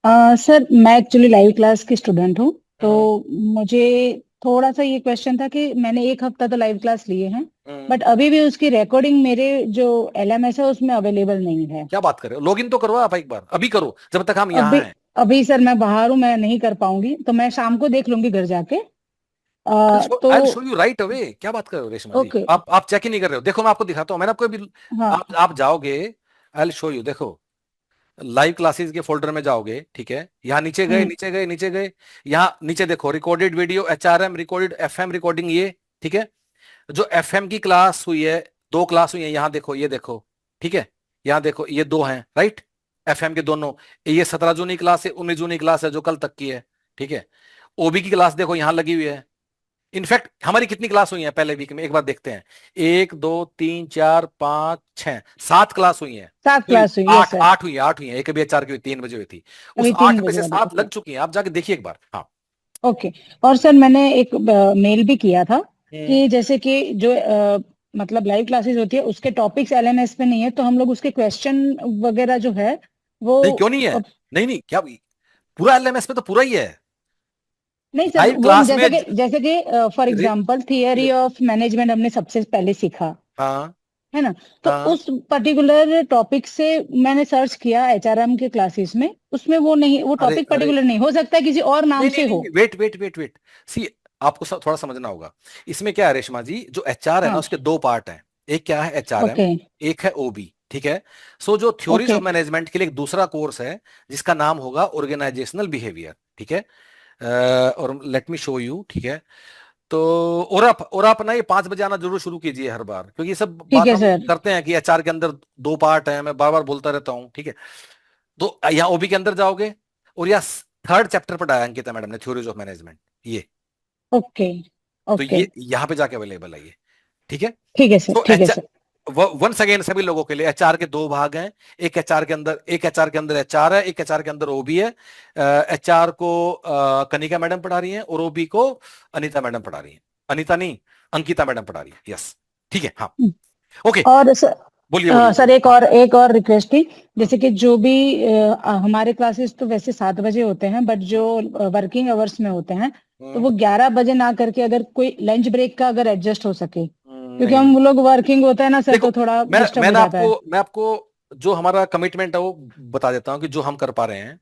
हाँ सर मैं एक्चुअली लाइव क्लास की स्टूडेंट हूँ। तो हम्म, मुझे थोड़ा सा ये क्वेश्चन था कि मैंने एक हफ्ता तो लाइव क्लास लिए हैं, हम्म, बट अभी भी उसकी रिकॉर्डिंग मेरे जो एलएमएस है उसमें अवेलेबल नहीं है। क्या बात कर रहे हो, लॉग इन तो करो आप एक बार, अभी करो जब तक हम यहाँ अभी हैं। अभी सर मैं बाहर हूँ, मैं नहीं कर पाऊंगी, तो मैं शाम को देख लूंगी घर जाके। आई शो तो यू राइट अवे। क्या बात कर रहे हो रेशमा जी, ओके। आप चेक ही नहीं कर रहे हो। देखो मैं आपको दिखाता हूँ, मैंने आपको अभी, हाँ। आप जाओगे, आई शो यू, देखो लाइव क्लासेस के फोल्डर में जाओगे, ठीक है। यहाँ नीचे गए, हम्म। नीचे गए, नीचे गए, यहाँ नीचे देखो recorded video, HRM recorded, FM recording, ये ठीक है। जो एफएम की क्लास हुई है, 2 क्लास हुई है, यहाँ देखो, ये देखो, ठीक है। यहाँ देखो ये 2 हैं, राइट, एफएम के दोनों। ये 17 जून की क्लास है, 19 जून की क्लास है जो कल तक की है, ठीक है। ओबी की क्लास देखो यहाँ लगी हुई है। इनफैक्ट हमारी कितनी क्लास हुई है पहले वीक में, एक बार देखते हैं। 1, 2, 3, 4, 5, 6, 7 क्लास हुई हैं। 7 क्लास हुई है आठ सर। आठ हुई है, 8 हुई है, एक अभी 4 की हुई, 3 बजे हुई थी। उस अभी तीन 8 में बजे से वाली, 7 ओके। लग चुकी हैं, आप जाके देखिए एक बार। हाँ। ओके। और सर मैंने एक मेल भी किया था हम्म। कि जैसे कि जो मतलब लाइव क्लासेस होती है उसके टॉपिक्स एलएमएस पे नहीं है, तो हम लोग उसके क्वेश्चन वगैरह जो है वो नहीं क्यों नहीं है, अ, नहीं नहीं क्या, पूरा एलएमएस में तो पूरा ही है नहीं सर, लाइव वो क्लास में। जैसे कि फॉर रे- एग्जांपल थियरी ऑफ मैनेजमेंट हमने सबसे पहले सीखा। हाँ है ना। तो हाँ। उस पर्टिकुलर टॉपिक से मैंने सर्च किया एचआरएम के क्लासेस में, उसमें वो नहीं, वो अरे टॉपिक अरे, पर्टिकुलर नहीं हो सकता है, किसी और नाम नहीं नहीं से नहीं हो। नहीं, वेट वेट वेट वेट, सी, आपको थोड़ा समझना होगा। इसमें क्या है रेशमा जी, जो एचआर है ना हाँ। उसके दो पार्ट हैं। एक क्या है एचआरएम, ओके। एक है ओबी, ठीक है। सो जो थ्योरीज ओके। ऑफ मैनेजमेंट के लिए एक दूसरा कोर्स है जिसका नाम होगा ऑर्गेनाइजेशनल बिहेवियर, ठीक है। और लेट मी शो यू, ठीक है। तो और आप ना ये 5 बजे आना जरूर शुरू कीजिए हर बार, क्योंकि ये सब ठीक बात है हम सर। करते हैं कि एचआर के अंदर दो पार्ट है, मैं बार बार बोलता रहता हूँ, ठीक है। तो यहाँ ओबी के अंदर जाओगे और यहाँ थर्ड चैप्टर पढ़ाया अंकिता मैडम ने, थ्योरीज ऑफ मैनेजमेंट, ये। ओके। तो ओके। ये यहाँ पे जाके अवेलेबल है ये, ठीक है। ठीक है सर, तो ठीक है एच सर। वंस अगेन सभी लोगों के लिए एचआर के दो भाग हैं। एक एचआर के अंदर एचआर है, एक एचआर के अंदर ओबी है। एचआर को कनिका मैडम पढ़ा रही हैं और ओबी को अनीता मैडम पढ़ा रही हैं। अनीता नहीं, अंकिता मैडम पढ़ा रही है, यस। ठीक है, हाँ। ओके, और सर, बोलिए बोलिए सर बोलिए, हाँ। एक और रिक्वेस्ट थी। हाँ। जैसे कि जो भी हमारे क्लासेस तो वैसे 7 बजे होते हैं, बट जो वर्किंग आवर्स में होते हैं, तो हम्म, वो 11 बजे ना करके अगर कोई लंच ब्रेक का अगर एडजस्ट हो सके, क्योंकि नहीं, हम लोग वर्किंग होता है ना सर, देखो, तो थोड़ा डिस्टर्ब मैं हो ना जाता है। आपको जो हमारा कमिटमेंट है वो बता देता हूँ कि जो हम कर पा रहे हैं।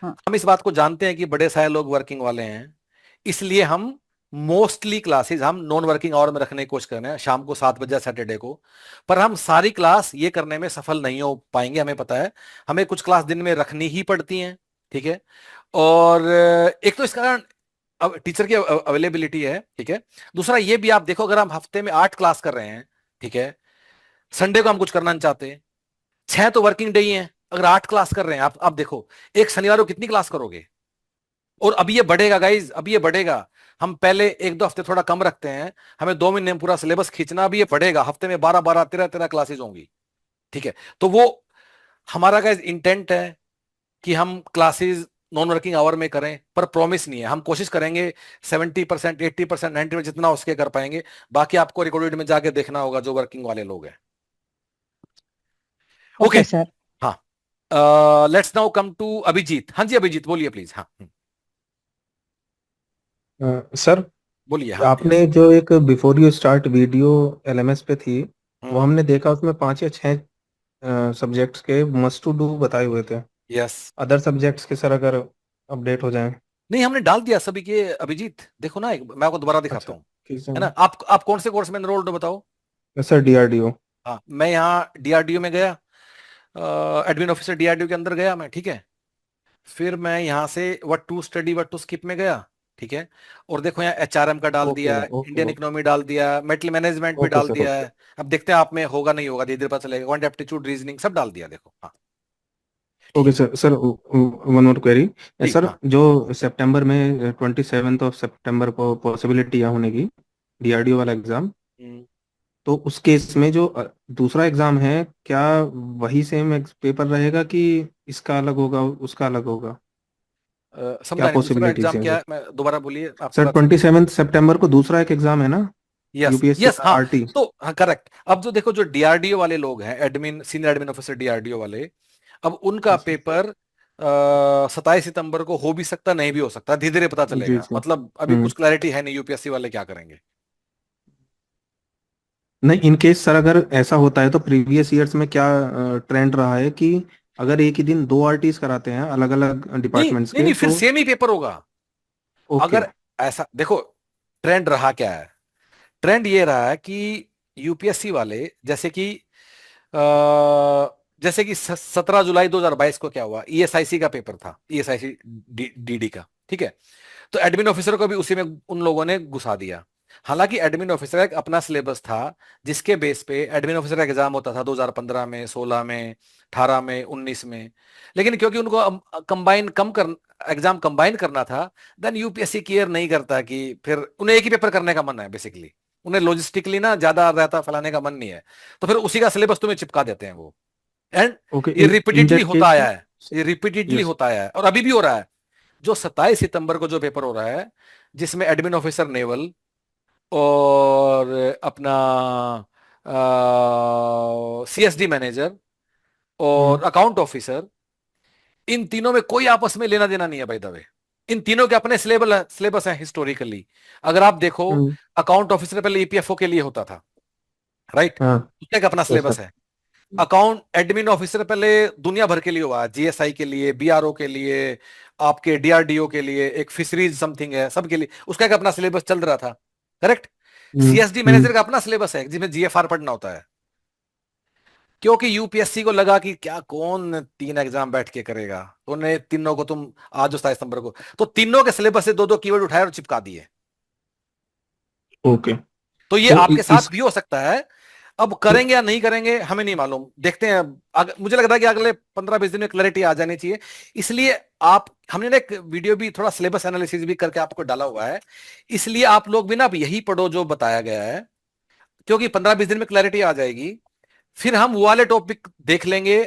हाँ। हम इस बात को जानते हैं कि बड़े सारे लोग वर्किंग वाले हैं, इसलिए हम मोस्टली क्लासेस हम नॉन वर्किंग आवर में रखने की कोशिश कर रहे हैं, शाम को 7 बजे सैटरडे को। पर हम सारी क्लास ये करने में सफल नहीं हो पाएंगे, हमें पता है। हमें कुछ क्लास दिन में रखनी ही पड़ती हैं, ठीक है। और एक तो इसका कारण अब टीचर की अवेलेबिलिटी है, ठीक है। दूसरा ये भी आप देखो, अगर हम हफ्ते में 8 क्लास कर रहे हैं, ठीक है, संडे को हम कुछ करना नहीं चाहते, 6 तो वर्किंग डे ही हैं, अगर 8 क्लास कर रहे हैं, आप देखो, एक शनिवार को कितनी क्लास करोगे। और अभी ये बढ़ेगा गाइज, अभी ये बढ़ेगा। हम पहले 1-2 हफ्ते थोड़ा कम रखते हैं, हमें 2 महीने में पूरा सिलेबस खींचना, अभी ये बढ़ेगा, हफ्ते में 12-12, 13-13 क्लासेज होंगी, ठीक है। तो वो हमारा गाइज इंटेंट है कि हम क्लासेस नॉन वर्किंग आवर में करें, पर प्रॉमिस नहीं है, हम कोशिश करेंगे 70%, 80%, 90% जितना उसके कर पाएंगे। बाकी आपको रिकॉर्डेड में जाके देखना होगा जो वर्किंग वाले लोग हैं। Okay, okay sir. हाँ। Let's now come to Abhijeet. हाँ जी अभिजीत, बोलिए प्लीज, हाँ। सर, बोलिए, हाँ। आपने जो एक before you start video LMS पे थी, वो हम्म। हमने देखा, उसमें 5 या 6 सब्जेक्ट्स के मस्ट टू डू बताए हुए थे। यस। अदर सब्जेक्ट्स के सर अगर अपडेट हो जाए। नहीं, हमने डाल दिया सभी के अभिजीत, देखो ना, मैं आपको दोबारा दिखाता अच्छा, हूँ, ठीक है ना। है। आप कौन से कोर्स में एनरोल्ड हो बताओ। Sir DRDO. हाँ, मैं यहाँ डीआरडीओ में गया, एडमिन ऑफिसर डीआरडीओ के अंदर गया मैं, ठीक है। फिर मैं यहाँ से what to study what to skip में गया, ठीक है। और देखो यहाँ एचआरएम का डाल ओके दिया, ओके इंडियन इकोनॉमी डाल दिया, मेटल मैनेजमेंट भी ओके डाल सर, दिया ओके। है। अब देखते हैं आप में होगा नहीं होगा, धीरे धीरे पता चलेगा। क्वांट एप्टीट्यूड रीजनिंग सब डाल दिया, देखो, हाँ। ठीक ओके है, सर। सर, वन और क्वेरी। जी सर, हाँ। जो सितंबर में 27 ऑफ सितंबर को पॉसिबिलिटी है होने की, डीआरडीओ वाला एग्जाम, हम्म, तो उस केस में जो दूसरा एग्जाम है, क्या वही सेम पेपर रहेगा कि इसका अलग होगा, उसका अलग होगा? क्या समझा नहीं, दूसरा पॉसिबिलिटीज एग्जाम हैं क्या सर? है, मैं दोबारा बोलिए, आपकी सर, बात। 27 सितंबर को दूसरा एक एग्जाम है ना, यस यूपीएससी यस, का हाँ। आरटी। तो हाँ, करेक्ट। अब जो देखो, जो डीआरडीओ वाले लोग हैं, admin senior admin officer DRDO वाले, अब उनका जी सर। पेपर 27 सितंबर को हो भी सकता, नहीं भी हो सकता, धीरे धीरे पता जी चलेगा, सर। मतलब अभी हम्म। कुछ क्लैरिटी है नहीं यूपीएससी वाले क्या करेंगे। नहीं, इन केस सर अगर ऐसा होता है तो प्रीवियस ईयर्स में क्या ट्रेंड रहा है कि अगर एक ही दिन दो आरटीज कराते हैं अलग अलग नहीं डिपार्टमेंट्स नहीं के, नहीं, फिर तो? सेम ही पेपर होगा। ओके। अगर ऐसा देखो, ट्रेंड रहा क्या है, ट्रेंड ये रहा है कि यूपीएससी वाले, जैसे कि 17 जुलाई 2022 को क्या हुआ, ईएसआईसी का पेपर था, ईएसआईसी डीडी का, ठीक है। तो एडमिन ऑफिसर को भी उसी में उन लोगों ने घुसा दिया। हालांकि एडमिन ऑफिसर का एक अपना सिलेबस था, जिसके बेस पे एडमिन ऑफिसर का एग्जाम होता था 2015 में, 16 में, 18 में, 19 में। लेकिन क्योंकि उनको कंबाइन कम कर एग्जाम कंबाइन करना था, देन यूपीएससी केयर नहीं करता, कि फिर उन्हें एक ही पेपर करने का मन है बेसिकली, उन्हें लॉजिस्टिकली ना ज्यादा रहता फैलाने का मन नहीं है, तो फिर उसी का सिलेबस तुम्हें चिपका देते हैं वो। एंड ओके, ये इन इन रिपीटेडली दैट होता केस। आया है, ये रिपीटेडली यस। होता आया है और अभी भी हो रहा है। जो 27 सितंबर को जो पेपर हो रहा है, जिसमें एडमिन ऑफिसर नेवल और अपना सीएसडी मैनेजर हम्म। और अकाउंट ऑफिसर, इन तीनों में कोई आपस में लेना देना नहीं है बाय द वे। इन तीनों के अपने सिलेबस है हिस्टोरिकली। अगर आप देखो, हम्म। अकाउंट ऑफिसर पहले ईपीएफओ के लिए होता था, राइट, हाँ। उसका एक अपना यस सिलेबस सर। है। अकाउंट एडमिन ऑफिसर पहले दुनिया भर के लिए हुआ, जीएसआई के लिए, बीआरओ के लिए, आपके डीआरडीओ के लिए, एक फिशरीज समथिंग है, सबके लिए उसका एक अपना सिलेबस चल रहा था। करेक्ट। हम्म। सीएसडी मैनेजर का अपना सिलेबस है जिसमें जीएफआर पढ़ना होता है, क्योंकि यूपीएससी को लगा कि क्या कौन 3 एग्जाम बैठ के करेगा, तो उन्हें तीनों को तुम आज जो 27 सितंबर को, तो तीनों के सिलेबस से 2-2 कीवर्ड उठाए और चिपका दिए। ओके। तो ये तो आपके साथ इस भी हो सकता है। अब तो करेंगे या नहीं करेंगे हमें नहीं मालूम, देखते हैं। मुझे लग रहा है कि अगले 15-20 दिन में क्लैरिटी आ जानी चाहिए। इसलिए आप, हमने ना एक वीडियो भी थोड़ा सिलेबस एनालिसिस भी करके आपको डाला हुआ है, इसलिए आप लोग भी ना अब यही पढ़ो जो बताया गया है, क्योंकि 15-20 दिन में क्लैरिटी आ जाएगी। फिर हम वो वाले टॉपिक देख लेंगे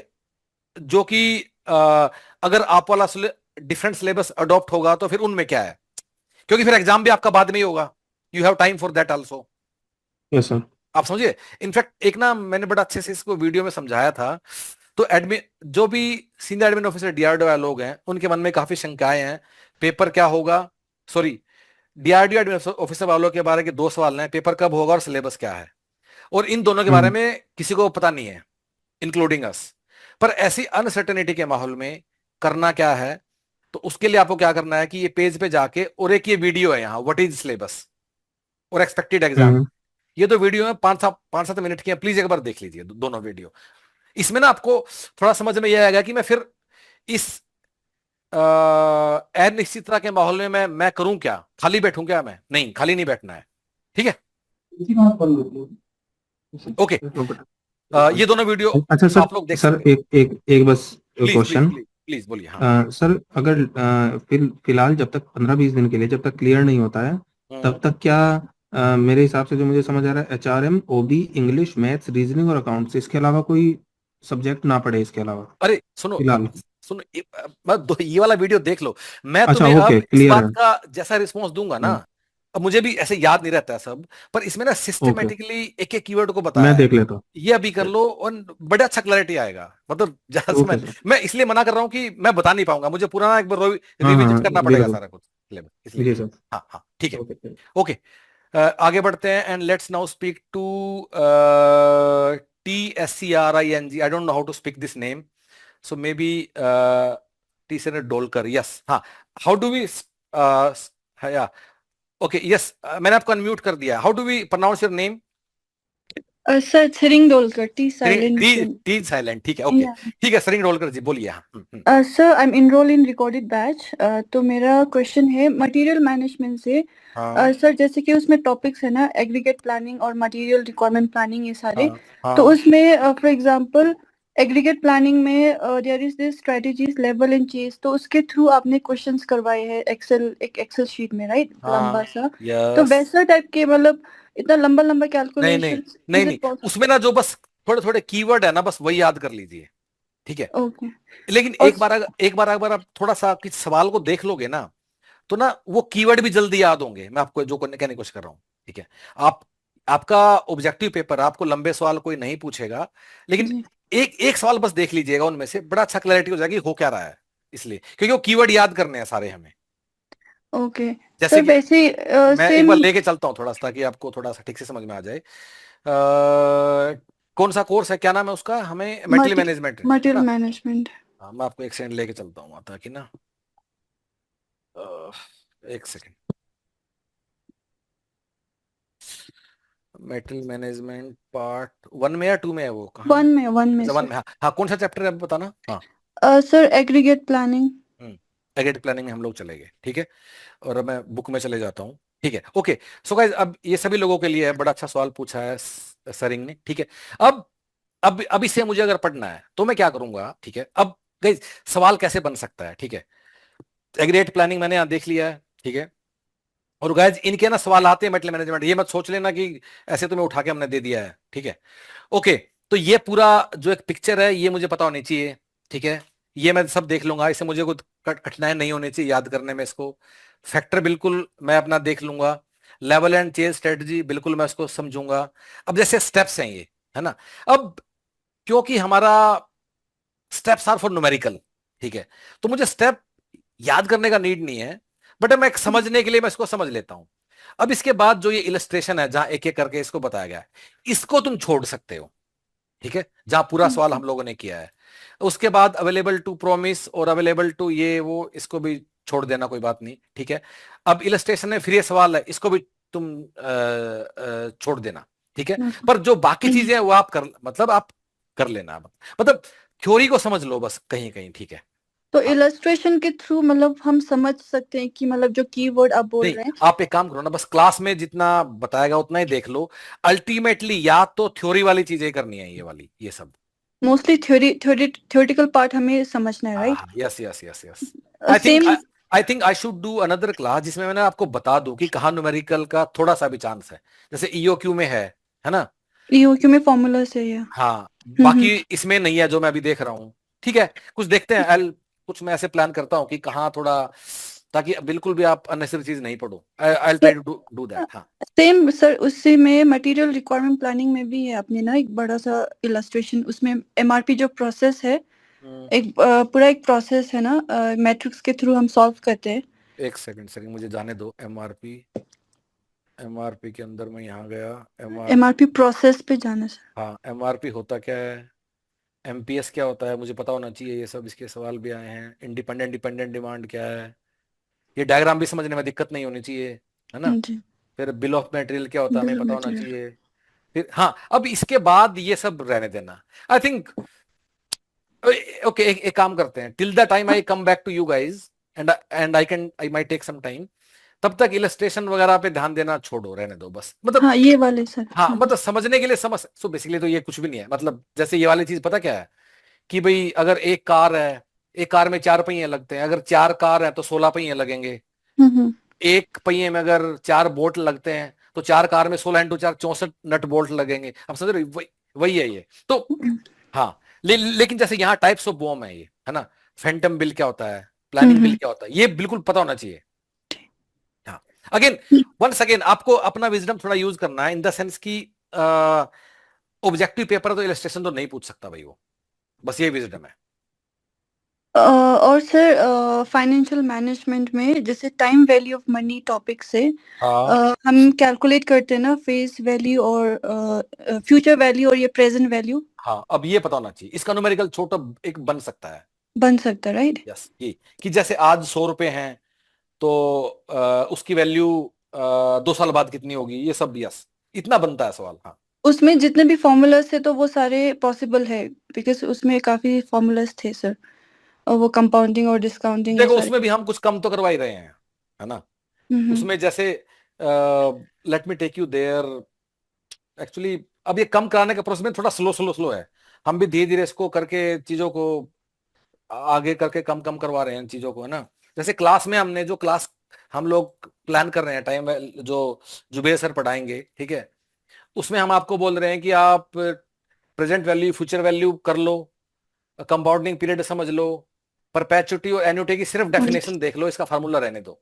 जो कि अगर आप वाला डिफरेंट सिलेबस अडॉप्ट होगा तो फिर उनमें क्या है, क्योंकि फिर एग्जाम भी आपका बाद में ही होगा। You have time for that also. Yes sir. आप समझिए। इनफैक्ट एक ना मैंने बड़ा अच्छे से इसको वीडियो में समझाया था। तो एडमिन, जो भी सीनियर एडमिन ऑफिसर डीआरडीओ वाले लोग हैं, उनके मन में काफी शंकाएं हैं, पेपर क्या होगा, सॉरी, डीआरडीओ एडमिन ऑफिसर वालों के बारे के 2 सवाल हैं, पेपर कब होगा और सिलेबस क्या है। और इन दोनों के बारे हम्म। में किसी को पता नहीं है, इंक्लूडिंग अस। पर ऐसी अनसर्टेनिटी के माहौल में करना क्या है, तो उसके लिए आपको क्या करना है कि ये पेज पे जाके, और एक ये वीडियो है यहाँ, व्हाट इज सिलेबस और एक्सपेक्टेड एग्जाम, हम्म। ये दो वीडियो है 5-7 मिनट की है, प्लीज एक बार देख लीजिए दोनों वीडियो। इसमें ना आपको थोड़ा समझ में यह आएगा कि मैं फिर इस अनिश्चितता के माहौल में मैं करूं क्या, खाली बैठूं क्या, मैं नहीं, खाली नहीं बैठना है। ठीक है, इसी बात पर लेते हैं। ओके। ये दोनों वीडियो अच्छा सर, आप लोग देख सर सकते हैं। एक एक एक बस please please question. Please please बोलिए। हाँ। सर अगर फिलहाल जब तक 15-20 दिन के लिए जब तक क्लियर नहीं होता है, हम्म। तब तक क्या मेरे हिसाब से जो मुझे समझ आ रहा है, एचआरएम, ओबी, इंग्लिश, मैथ्स, रीजनिंग और अकाउंट्स, इसके अलावा कोई सब्जेक्ट ना पढ़े इसके अलावा अरे सुनो, फिलहाल? सुनो, ये वाला वीडियो देख लो। मैं अच्छा तुम्हें ओके, अब इस क्लियर है। बात का जैसा रिस्पॉन्स दूंगा ना, हम्म। अब मुझे भी ऐसे याद नहीं रहता है सब, पर इसमें ना ओके, सिस्टमेटिकली एक एक कीवर्ड को मैं बताया है। देख लेता हूँ। ये अभी कर लो और बड़ा अच्छा क्लैरिटी आएगा, मतलब जहां से ओके सर। मैं इसलिए मना कर रहा हूं कि मैं बता नहीं पाऊंगा, मुझे पुराना एक बार हाँ रिविजिट हाँ, करना पड़ेगा बिल्कुल। सारा कुछ syllabus, इसलिए। जी सर। हाँ हाँ, ठीक है। ओके। ओके, आगे बढ़ते हैं and let's now speak to TSCRING, I don't know how to speak this name, so may be T से डोलकर, यस, हाँ। How do we, yeah, okay, yes, मैंने आपको अनम्यूट कर दिया। How do we pronounce your name? Sir Tsering Dolkar, T silent. T T silent, ठीक है, okay. या ठीक है, सरिंग डोलकर जी, बोलिए। हाँ। Sir I am enrol in recorded batch. तो मेरा क्वेश्चन है मटेरियल मैनेजमेंट से। हाँ सर जैसे कि उसमें टॉपिक्स है ना, एग्रीगेट प्लानिंग और मटेरियल रिक्वायरमेंट प्लानिंग, ये सारे। हाँ तो हाँ उसमें फॉर एग्जांपल एग्रीगेट प्लानिंग में there is this strategies level and chase, तो उसके थ्रू आपने क्वेश्चंस करवाए हैं एक्सेल, एक एक्सेल शीट में, राइट, लंबा हाँ, सा। तो यस। वैसा टाइप के, मतलब इतना लंबा लंबा नहीं नहीं, कैलकुलेशन, नहीं इज नहीं, इट पॉसिबल? उसमें ना जो बस थोड़े थोड़े कीवर्ड है ना, बस वही याद कर लीजिए, ठीक है। ओके। लेकिन और एक बार आप थोड़ा सा किस सवाल को देख लोगे ना, तो ना वो कीवर्ड भी जल्दी याद होंगे। मैं आपको जो कहने की कोशिश कर रहा हूँ, ठीक है। आप, आपका ऑब्जेक्टिव पेपर, आपको लंबे सवाल कोई नहीं पूछेगा, लेकिन जी, एक एक सवाल बस देख लीजिएगा, उनमें से बड़ा अच्छा क्लैरिटी हो जाएगी हो क्या रहा है, इसलिए क्योंकि वो कीवर्ड याद करने हैं सारे हमें। ओके। जैसे सर कि वैसे मैं एक सेम बार लेके चलता हूँ थोड़ा सा, ताकि आपको थोड़ा सा ठीक से समझ में आ जाए। कौन सा कोर्स है, क्या नाम है उसका, हमें मेटेरियल मैनेजमेंट है मटेरियल ना। मैनेजमेंट। हाँ, मैं आपको एक सेकंड लेके चलता हूँ ताकि ना, अ, एक सेकंड। मेटेरियल मैनेजमेंट पार्ट 1 में या 2 में है, वो कहाँ है? वन में अच्छा, 1 सर। में, हाँ हाँ, कौन सा चैप्टर है बताना। हाँ। Sir aggregate planning. Aggregate planning में हम लोग चलेंगे, ठीक है। और अब मैं बुक में चले जाता हूँ, ठीक है, ओके। सो गाइस, अब ये सभी लोगों के लिए है, बड़ा अच्छा सवाल पूछा है सरिंग ने, ठीक है। अब अब इससे मुझे अगर पढ़ना है तो मैं क्या करूंगा, ठीक है। अब गाइस, सवाल कैसे बन सकता है, ठीक है। एग्रीगेट प्लानिंग मैंने यहाँ देख लिया है, ठीक है। और गाइस, इनके ना सवाल आते हैं मेटल मैनेजमेंट, ये मत सोच लेना कि ऐसे तुम्हें उठा के हमने दे दिया है, ठीक है। ओके, तो ये पूरा जो एक पिक्चर है, ये मुझे पता होनी चाहिए, ठीक है। ये मैं सब देख लूंगा, इससे मुझे कुछ कठिनाई नहीं होनी चाहिए याद करने में इसको। फैक्टर बिल्कुल मैं अपना देख लूंगा। लेवल एंड चेंज स्ट्रेटजी बिल्कुल मैं इसको समझूंगा। अब जैसे स्टेप्स हैं ये, है ना। अब क्योंकि हमारा स्टेप्स आर फॉर न्यूमेरिकल, ठीक है, तो मुझे स्टेप याद करने का नीड नहीं है, बट मैं समझने के लिए मैं इसको समझ लेता हूं। अब इसके बाद जो ये इलस्ट्रेशन है, जहां एक एक करके इसको बताया गया है, इसको तुम छोड़ सकते हो, ठीक है, जहां पूरा सवाल हम लोगों ने किया है। उसके बाद अवेलेबल टू प्रोमिस और अवेलेबल टू ये वो, इसको भी छोड़ देना, कोई बात नहीं, ठीक है। अब इलस्ट्रेशन में फिर ये सवाल है, इसको भी तुम छोड़ देना, ठीक है। पर जो बाकी चीजें हैं वो आप कर, मतलब आप कर लेना, मतलब थ्योरी को समझ लो बस कहीं कहीं, ठीक है। तो इलस्ट्रेशन के थ्रू मतलब हम समझ सकते हैं कि मतलब जो कीवर्ड आप बोल नहीं, रहे हैं। आप एक काम करो ना, बस क्लास में जितना बताएगा उतना ही देख लो। अल्टीमेटली या तो थ्योरी वाली चीजें करनी है, ये वाली, ये सब। मोस्टली थ्योरेटिकल पार्ट हमें समझना है, right? Yes yes yes yes. I think same I think I should do another class जिसमें मैंने आपको बता दूं कि कहाँ न्यूमेरिकल का थोड़ा सा भी चांस है, जैसे ईओक्यू में है ना। ईओक्यू में फॉर्मूला से है। हाँ, हम्म। बाकी इसमें नहीं है जो मैं अभी देख रहा हूँ, ठीक है। कुछ देखते हैं, कुछ मैं ऐसे प्लान करता हूँ कि कहाँ थोड़ा, ताकि बिल्कुल भी आप अननेसेसरी चीज नहीं पढ़ो। I try to do that. हाँ, सेम सर, उसी में मटेरियल रिक्वायरमेंट प्लानिंग में भी है अपने ना एक बड़ा सा इलस्ट्रेशन, उसमें एमआरपी जो प्रोसेस है, एक पूरा एक प्रोसेस है ना, मैट्रिक्स के थ्रू हम सॉल्व करते हैं। एक सेकंड सेकंड मुझे जाने दो। एमआरपी, एमआरपी के अंदर मैं यहाँ गया। एमआरपी प्रोसेस पे जाना सर। हाँ, एमआरपी होता क्या है, एमपीएस क्या होता है, मुझे पता होना चाहिए, ये सब इसके सवाल भी आए हैं। इंडिपेंडेंट डिपेंडेंट डिमांड क्या है, ये डायग्राम भी समझने में दिक्कत नहीं होनी चाहिए, है ना। जी। फिर बिल ऑफ मटेरियल क्या होता है, हमें बिल ऑफ पता होना मटेरियल। चाहिए। फिर हाँ, अब इसके बाद ये सब रहने देना, आई थिंक। ओके, एक काम करते हैं, till the time I come back to you guys, and I might take some time, तब तक इलस्ट्रेशन वगैरह पे ध्यान देना छोड़ो, रहने दो बस, मतलब। हाँ ये वाले सर। हाँ, मतलब समझने के लिए समझ, सो बेसिकली तो ये कुछ भी नहीं है, मतलब जैसे ये वाली चीज पता क्या है, कि भाई अगर एक कार है, एक कार में 4 पहिए लगते हैं, अगर 4 कार है तो 16 पहिए लगेंगे। हम्म। एक पहिए में अगर 4 बोल्ट लगते हैं तो 4 कार में 16 × 4 64 नट बोल्ट लगेंगे। अब समझ रहे हो? वही वही है ये तो। हाँ, लेकिन जैसे यहाँ टाइप्स ऑफ बॉम्ब है, ये है ना, फैंटम बिल क्या होता है, प्लानिंग बिल क्या होता है, ये बिल्कुल पता होना चाहिए। हाँ, अगेन, वंस अगेन आपको अपना विजडम थोड़ा यूज करना है, इन द सेंस की ऑब्जेक्टिव पेपर तो इलस्ट्रेशन तो नहीं पूछ सकता भाई वो, बस ये विजडम है। और सर फाइनेंशियल मैनेजमेंट में जैसे time value of money topic से हाँ हम कैलकुलेट करते हैं ना फेस वैल्यू और फ्यूचर वैल्यू और ये प्रेजेंट वैल्यू। हाँ, अब ये पता होना चाहिए, इसका न्यूमेरिकल छोटा एक बन सकता है। बन सकता है, राइट? यस, ये कि जैसे आज 100 रुपए हैं तो उसकी वैल्यू 2 साल बाद कितनी होगी, ये सब। यस, इतना बनता है सवाल। हाँ, उसमें जितने भी फॉर्मूलाज थे तो वो सारे पॉसिबल है, बिकॉज उसमें काफी फॉर्मूलाज थे सर, और वो कंपाउंडिंग और डिस्काउंटिंग ये देखो सारे। उसमें भी हम कुछ कम तो करवा ही रहे हैं, है ना। हम्म। उसमें जैसे let me take you there, actually अब ये कम कराने का प्रोसेस में थोड़ा स्लो स्लो स्लो है, हम भी धीरे धीरे इसको करके चीजों को आगे करके कम कम करवा रहे हैं इन चीजों को, है ना। जैसे क्लास में हमने जो क्लास हम लोग प्लान कर रहे हैं, टाइम जो जुबेर सर पढ़ाएंगे, ठीक है, उसमें हम आपको बोल रहे हैं कि आप प्रेजेंट वैल्यू फ्यूचर वैल्यू कर लो, कंपाउंडिंग पीरियड समझ लो, परपेचुटी और एन्युटी की सिर्फ डेफिनेशन देख लो, इसका फार्मूला रहने दो,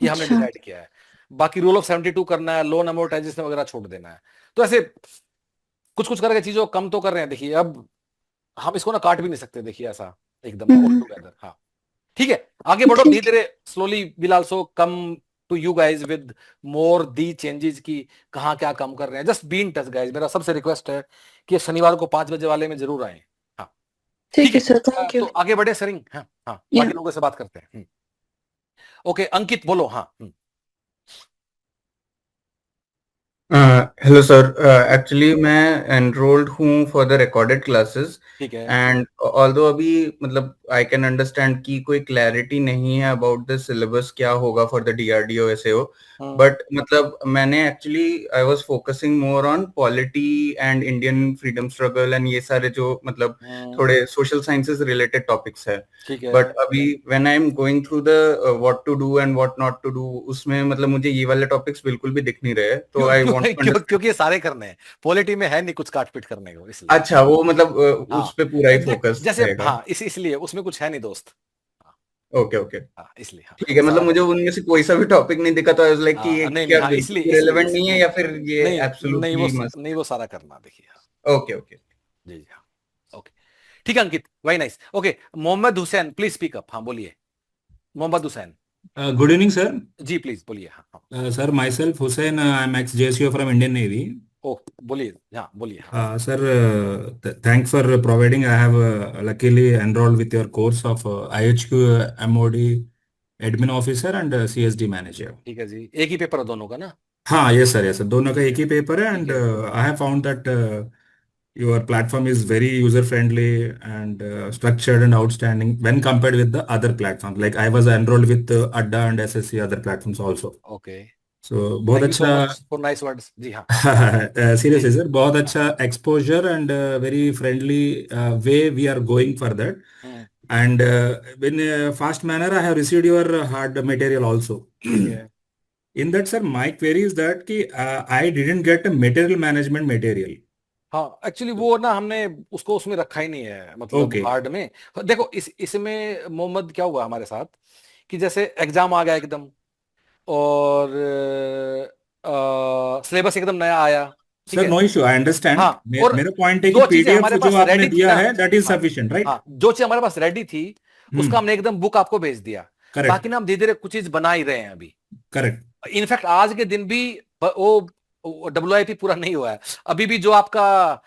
ये हमने अच्छा। डिसाइड किया है। बाकी रूल ऑफ 72 करना है, लोन अमोर्टाइजेशन वगैरह छोड़ देना है। तो ऐसे कुछ कुछ करके चीजों को कम तो कर रहे हैं। देखिए अब हम इसको ना काट भी नहीं सकते, देखिए ऐसा एकदम ऑल हम्म। टुगेदर। हाँ, ठीक है, आगे बढ़ो धीरे ठीक। धीरे, slowly will also come to you guys with more the changes की कहाँ क्या कम कर रहे हैं। Just be in touch guys, मेरा सबसे रिक्वेस्ट है कि शनिवार को 5 बजे वाले में जरूर आए। हाँ, ठीक ठीक है है। Sir, thank you. तो आगे बढ़े सरिंग। हाँ हाँ, या बाकी लोगों से बात करते हैं। ओके, अंकित बोलो। हाँ। हेलो सर, एक्चुअली मैं एनरोल्ड हूँ फॉर द रिकॉर्डेड क्लासेस ठीक है। एंड ऑल्दो अभी मतलब आई कैन अंडरस्टैंड कि कोई क्लैरिटी नहीं है अबाउट द सिलेबस क्या होगा फॉर द डीआरडीओ एसएओ, बट मतलब मैंने actually I was focusing more on polity and Indian freedom struggle and ये सारे जो मतलब थोड़े सोशल साइंसेस रिलेटेड टॉपिक्स है। ठीक है। बट अभी when I am going through the what to do and what not to do, उसमें मतलब मुझे ये वाले टॉपिक्स बिल्कुल भी दिख नहीं रहे, तो आई वांट टू अंडरस्टैंड। क्योंकि ये सारे करने हैं, पॉलिटी में है नहीं कुछ काट पीट करने को, इसलिए। अच्छा, वो मतलब हाँ, उस पे पूरा ही फोकस जैसे रहेगा। हाँ, इसलिए उसमें कुछ है नहीं दोस्त। हाँ ओके ओके, हाँ, इसलिए हाँ, ठीक है। मतलब सारा मुझे करना। उनमें से कोई सा भी टॉपिक नहीं दिखा, तो आई वाज लाइक कि ये हाँ, नहीं नहीं, क्या हाँ, बिल्कुल इसलिए भी इसलिए रेलेवेंट नहीं है या फिर ये नहीं नहीं, वो एब्सोल्युटली मस्ट। नहीं, वो सारा करना, देखिए। हाँ, ओके ओके। जी जी, हाँ। ओके, ठीक है Ankit, very nice. Okay, Mohammad Hussain please speak up. हाँ बोलिए, Mohammad Hussain. Good evening, sir. जी प्लीज बोलिए। हाँ हाँ। Sir, myself Hussein. I'm ex-JSU from Indian Navy. ओह बोलिए, हाँ बोलिए। हाँ Sir, thanks for providing. I have luckily enrolled with your course of IHQ MOD Admin Officer and CSD Manager. ठीक है जी, एक ही पेपर है दोनों का ना? हाँ, yes sir, yes sir. दोनों का एक ही पेपर है ठीक and है। I have found that your platform is very user friendly and structured and outstanding when compared with the other platforms. Like I was enrolled with Adda and SSC other platforms also. Okay, So बहुत thank you so अच्छा। Much for nice words. जी हाँ। जी seriously sir, बहुत अच्छा exposure and very friendly way we are going for that hmm, and in a fast manner I have received your hard material also. ठीक है। In that sir, my query is that कि I didn't get a material management material. हाँ actually वो ना हमने उसको उसमें रखा ही नहीं है, मतलब Okay. हार्ड में। देखो इसमें मोहम्मद क्या हुआ हमारे साथ कि जैसे एग्जाम आ गया एकदम, और सिलेबस एकदम नया आया, ठीक सर है। No issue, I understand. हाँ, और मेरा पॉइंट है कि जो चीजें पीडीएफ हमारे जो पास आपने रेडी थी दिया ना, है दैट इज हाँ सफिशिएंट, राइट? हाँ, जो चीज हमारे पास रेडी थी उसका हमने एकदम बुक आपको भेज दिया। करेक्ट बाकी ना हम धीरे धीरे कुछ चीज बना ही रहे हैं अभी। करेक्ट। इनफैक्ट आज के दिन भी वो WIP पूरा नहीं हुआ है अभी भी, जो आपका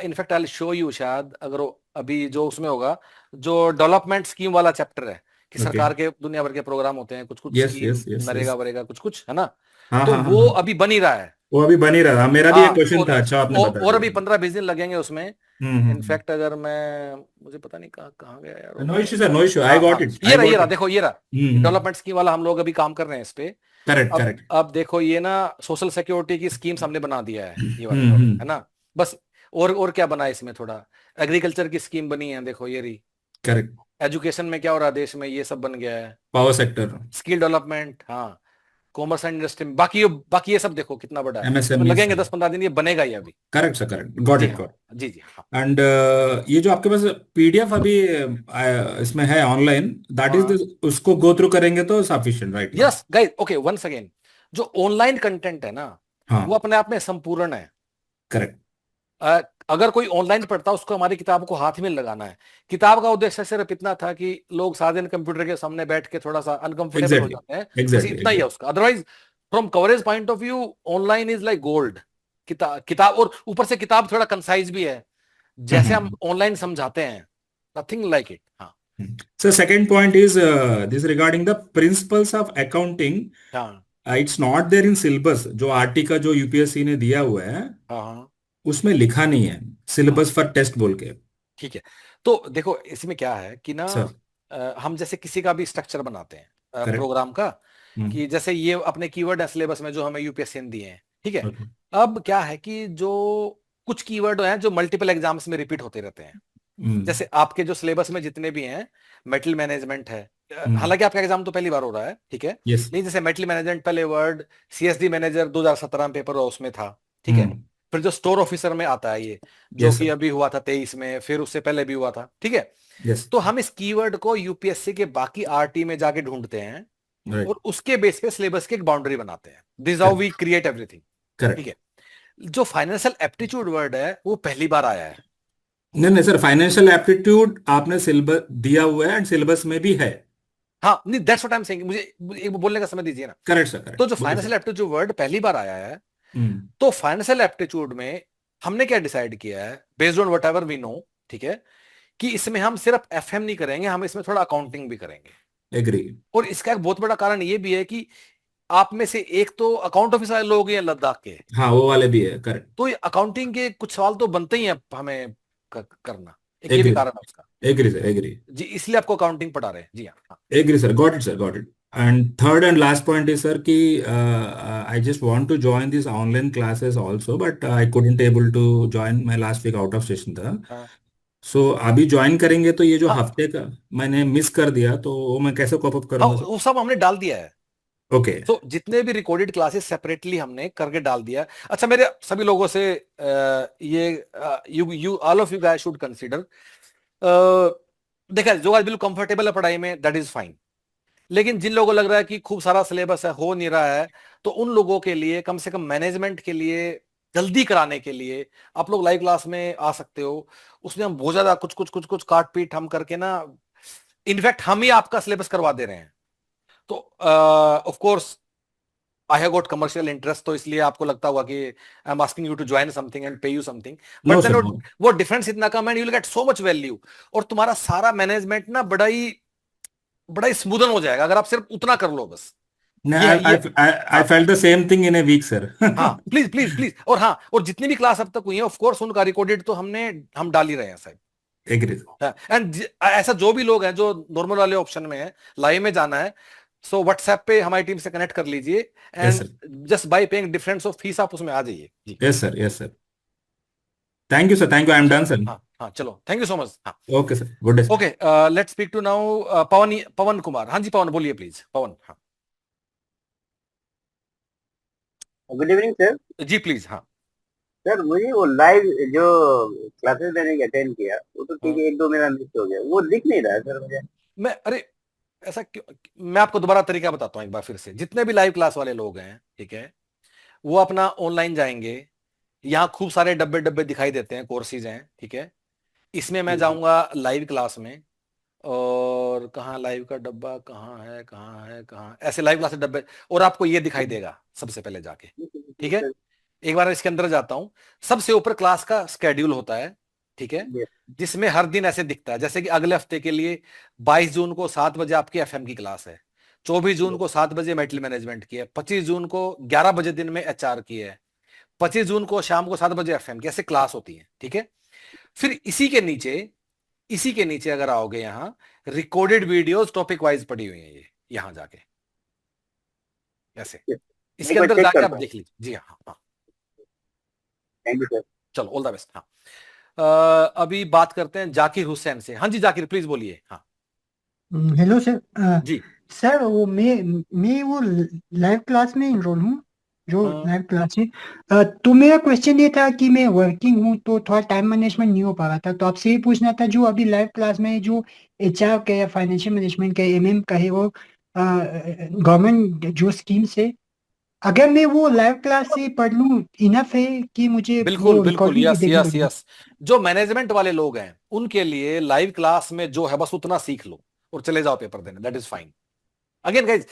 इनफैक्ट आई शो यू, शायद अगर अभी जो उसमें होगा, जो डेवलपमेंट स्कीम वाला चैप्टर है कि ओके। सरकार के दुनिया भर के प्रोग्राम होते हैं, कुछ कुछ yes scheme, yes yes NREGA yes. वरेगा कुछ कुछ है ना, हाँ तो हाँ हाँ वो हाँ, अभी बन ही रहा है। वो अभी बन ही रहा था। मेरा भी एक हाँ, क्वेश्चन था, अच्छा आपने बता और दिया। अभी 15-20 दिन लगेंगे उसमें। हम्म। इनफैक्ट अगर मैं, मुझे पता नहीं कहाँ कहाँ गया यार वो। No issue sir, no issue, I हाँ गॉट हाँ, इट, आई ये गॉट रहा इट। देखो, ये रहा डेवलपमेंट स्कीम वाला, हम लोग अभी काम कर रहे हैं इस पे। करेक्ट अब करेक्ट। अब देखो ये ना सोशल सिक्योरिटी की स्कीम्स हमने बना दिया है, ये वाली है ना, बस। और क्या बना है इसमें, थोड़ा एग्रीकल्चर की स्कीम बनी है, देखो ये रही। करेक्ट। एजुकेशन में क्या हो रहा है देश में, ये सब बन गया है। पावर सेक्टर, स्किल डेवलपमेंट, हाँ, कॉमर्स एंड इंडस्ट्री में, बाकी ये सब देखो कितना बड़ा है। इसमें एमएसएमई। लगेंगे 10-15 दिन, ये बनेगा ही अभी। Correct sir, correct, got ji it, हाँ, गॉट। जी जी हाँ। एंड ये जो आपके पास पीडीएफ अभी इसमें है ऑनलाइन, दैट इज हाँ उसको गो थ्रू करेंगे तो sufficient right now? Yes guys, okay once again, जो ऑनलाइन कंटेंट है ना, हाँ वो अपने आप में संपूर्ण है। करेक्ट। अगर कोई ऑनलाइन पढ़ता है उसको हमारी किताब को हाथ में लगाना है। किताब का उद्देश्य सिर्फ इतना था कि लोग सारा दिन कंप्यूटर के सामने बैठ के थोड़ा सा अनकंफर्टेबल हो एग्जैक्टली जाते हैं, बस एग्जैक्टली इतना ही है एग्जैक्टली। उसका। Otherwise from coverage point of view online is like gold. किताब और ऊपर से किताब थोड़ा कंसाइज भी है, जैसे हम ऑनलाइन समझाते हैं, नथिंग लाइक इट। हाँ So second point is this regarding the principles of accounting. हाँ It's not there in syllabus. जो आरटी का जो यूपीएससी ने दिया हुआ है हाँ हाँ उसमें लिखा नहीं है हाँ, सिलेबस फॉर टेस्ट बोल के। ठीक है। तो देखो इसमें क्या है कि ना, सर हम जैसे किसी का भी स्ट्रक्चर बनाते हैं करेक्ट। प्रोग्राम का, कि जैसे ये अपने कीवर्ड है सिलेबस में जो हमें यूपीएससी ने दिए हैं, ठीक है। ओके। अब क्या है कि जो कुछ कीवर्ड हैं जो मल्टीपल एग्जाम्स में रिपीट होते रहते हैं, जैसे आपके जो सिलेबस में जितने भी हैं, मेटल मैनेजमेंट है, हालांकि आपका एग्जाम तो पहली बार हो रहा है, ठीक है। यस। नहीं, जैसे मेटल मैनेजमेंट पहले वर्ड, सीएसडी मैनेजर 2017 में पेपर हुआ उसमें था, ठीक है। फिर जो स्टोर ऑफिसर में आता है ये, जो यस कि सर। अभी हुआ था 23 में, फिर उससे पहले भी हुआ था, ठीक है। यस तो हम इस कीवर्ड को यूपीएससी के बाकी आरटी में जाके ढूंढते हैं राइट। और उसके बेस पे सिलेबस की एक बाउंड्री बनाते हैं। This how we create everything, ठीक करेक्ट। है। जो फाइनेंशियल एप्टीट्यूड वर्ड है वो पहली बार आया है। नहीं नहीं सर, फाइनेंशियल एप्टीट्यूड आपने सिलेबस दिया हुआ है एंड सिलेबस में भी है। हाँ नहीं, that's what I am saying, मुझे एक बोलने का समय दीजिए ना। Correct sir, correct. तो जो फाइनेंशियल एप्टीट्यूड वर्ड पहली बार आया है, तो फाइनेंशियल एप्टीट्यूड में हमने क्या डिसाइड किया है, based on whatever we know, ठीक है, कि इसमें हम सिर्फ एफएम नहीं करेंगे, हम इसमें थोड़ा अकाउंटिंग भी करेंगे। एग्री। और इसका एक बहुत बड़ा कारण ये भी है कि आप में से एक तो अकाउंट ऑफिस वाले लोग हैं लद्दाख के, हाँ वो वाले भी है, करेक्ट। तो अकाउंटिंग के कुछ सवाल तो बनते ही हैं हमें करना, एक ये भी एग्री कारण है उसका। Agree sir, agree. जी, इसलिए आपको अकाउंटिंग पढ़ा रहे हैं। जी हाँ। Agree sir, got it sir, got it. And third and last point is sir कि I just want to join this online classes also, but I couldn't able to join, मैं last week out of station था। हाँ, सो अभी join करेंगे तो ये जो हाँ, हफ्ते का मैंने मिस कर दिया तो वो मैं कैसे कॉप अप हाँ, करूंगा सर? वो सब हमने डाल दिया है। ओके। तो जितने भी रिकॉर्डेड क्लासेस सेपरेटली हमने करके डाल दिया। अच्छा, मेरे सभी लोगों से ये you all of you guys should consider, देखा जो आज बिल्कुल कंफर्टेबल है पढ़ाई में, दैट इज फाइन। लेकिन जिन लोगों को लग रहा है कि खूब सारा सिलेबस है, हो नहीं रहा है, तो उन लोगों के लिए कम से कम मैनेजमेंट के लिए जल्दी कराने के लिए आप लोग लाइव क्लास में आ सकते हो। उसमें हम बहुत ज्यादा कुछ कुछ कुछ कुछ काट पीट हम करके ना, इनफैक्ट हम ही आपका सिलेबस करवा दे रहे हैं। तो of course I have got commercial interest, तो इसलिए आपको लगता होगा कि I am asking you to join something and pay you something, but No, then sir, no. वो डिफरेंस इतना कम and you will get so much value, और तुम्हारा सारा मैनेजमेंट ना बड़ा ही स्मूदन हो जाएगा अगर आप सिर्फ उतना कर लो बस। No, ये I, ये I, I हाँ felt the same thing in a week, sir. हाँ, प्लीज प्लीज प्लीज, और हाँ, और जितनी भी क्लास अब तक हुई है ऑफ कोर्स उनका रिकॉर्डेड तो हम डाल ही रहे हैं साहब। Agree. एंड ऐसा जो भी लोग हैं जो नॉर्मल वाले ऑप्शन में है, लाइव में जाना है, सो व्हाट्सएप पे हमारी टीम से कनेक्ट कर लीजिए Yes, sir. And just by paying difference of fees आप उसमें आ जाइए जी। Yes, sir. Yes, sir. Thank you, sir. Thank you. I am done, sir. हाँ हाँ, चलो, थैंक यू सो मच। हाँ Okay, sir. Good day, sir. Okay, let's speak to now Pawan Kumar. हाँ जी पवन, बोलिए प्लीज पवन। हाँ गुड इवनिंग सर। जी please. हाँ सर मुझे वो लाइव जो क्लासेस मैंने अटेंड किया वो तो ठीक है, एक दो मेरा मिस हो गया, वो दिख नहीं रहा है सर मुझे। मैं अरे ऐसा क्यों, मैं आपको दोबारा तरीका बताता हूँ एक बार फिर से। जितने भी लाइव क्लास वाले लोग हैं, ठीक है, वो अपना ऑनलाइन जाएंगे, यहाँ खूब सारे डब्बे डब्बे दिखाई देते हैं, कोर्सेज हैं, ठीक है। इसमें मैं जाऊंगा लाइव क्लास में, और कहाँ लाइव का डब्बा कहाँ है, कहाँ है, कहाँ, ऐसे लाइव क्लास के डब्बे, और आपको ये दिखाई देगा सबसे पहले जाके, ठीक है। एक बार इसके अंदर जाता हूं, सबसे ऊपर क्लास का स्केड्यूल होता है, ठीक है, जिसमें हर दिन ऐसे दिखता है, जैसे कि अगले हफ्ते के लिए 22 जून को 7 बजे आपकी एफएम की क्लास है, 24 जून को 7 बजे मेटल मैनेजमेंट की है, 25 जून को 11 बजे दिन में एचआर की है, 25 जून को शाम को 7 बजे एफएम की, ऐसे क्लास होती है, ठीक है। फिर इसी के नीचे अगर आओगे, यहाँ रिकॉर्डेड वीडियोस टॉपिक वाइज पड़ी हुई है, ये यहाँ जाके ऐसे इसके अंदर जाके आप देख लीजिए। जी हाँ हाँ, थैंक यू सर। चलो, ऑल द बेस्ट। हाँ अभी बात करते हैं जाकिर हुसैन से। हाँ जी जाकिर, प्लीज बोलिए। हाँ हेलो सर। जी सर वो मैं वो लाइव क्लास में इनरोल हूँ, जो हाँ। लाइव क्लास है। तो मेरा क्वेश्चन ये था कि मैं वर्किंग हूँ तो थोड़ा टाइम मैनेजमेंट नहीं हो पा रहा था, तो आपसे ये पूछना था जो अभी लाइव क्लास में जो एचआर का या फाइनेंशियल मैनेजमेंट का एमएम का है, वो गवर्नमेंट जो स्कीम से, अगर मैं वो लाइव क्लास से पढ़ लूँ इनफ है कि मुझे बिल्कुल वो बिल्कुल, रिकॉर्डिंग भी यस देखनी यस पड़ेगी? यस। जो मैनेजमेंट वाले लोग हैं उनके लिए लाइव क्लास में जो है बस उतना सीख लो और चले जाओ पेपर देने, that is fine. Again guys,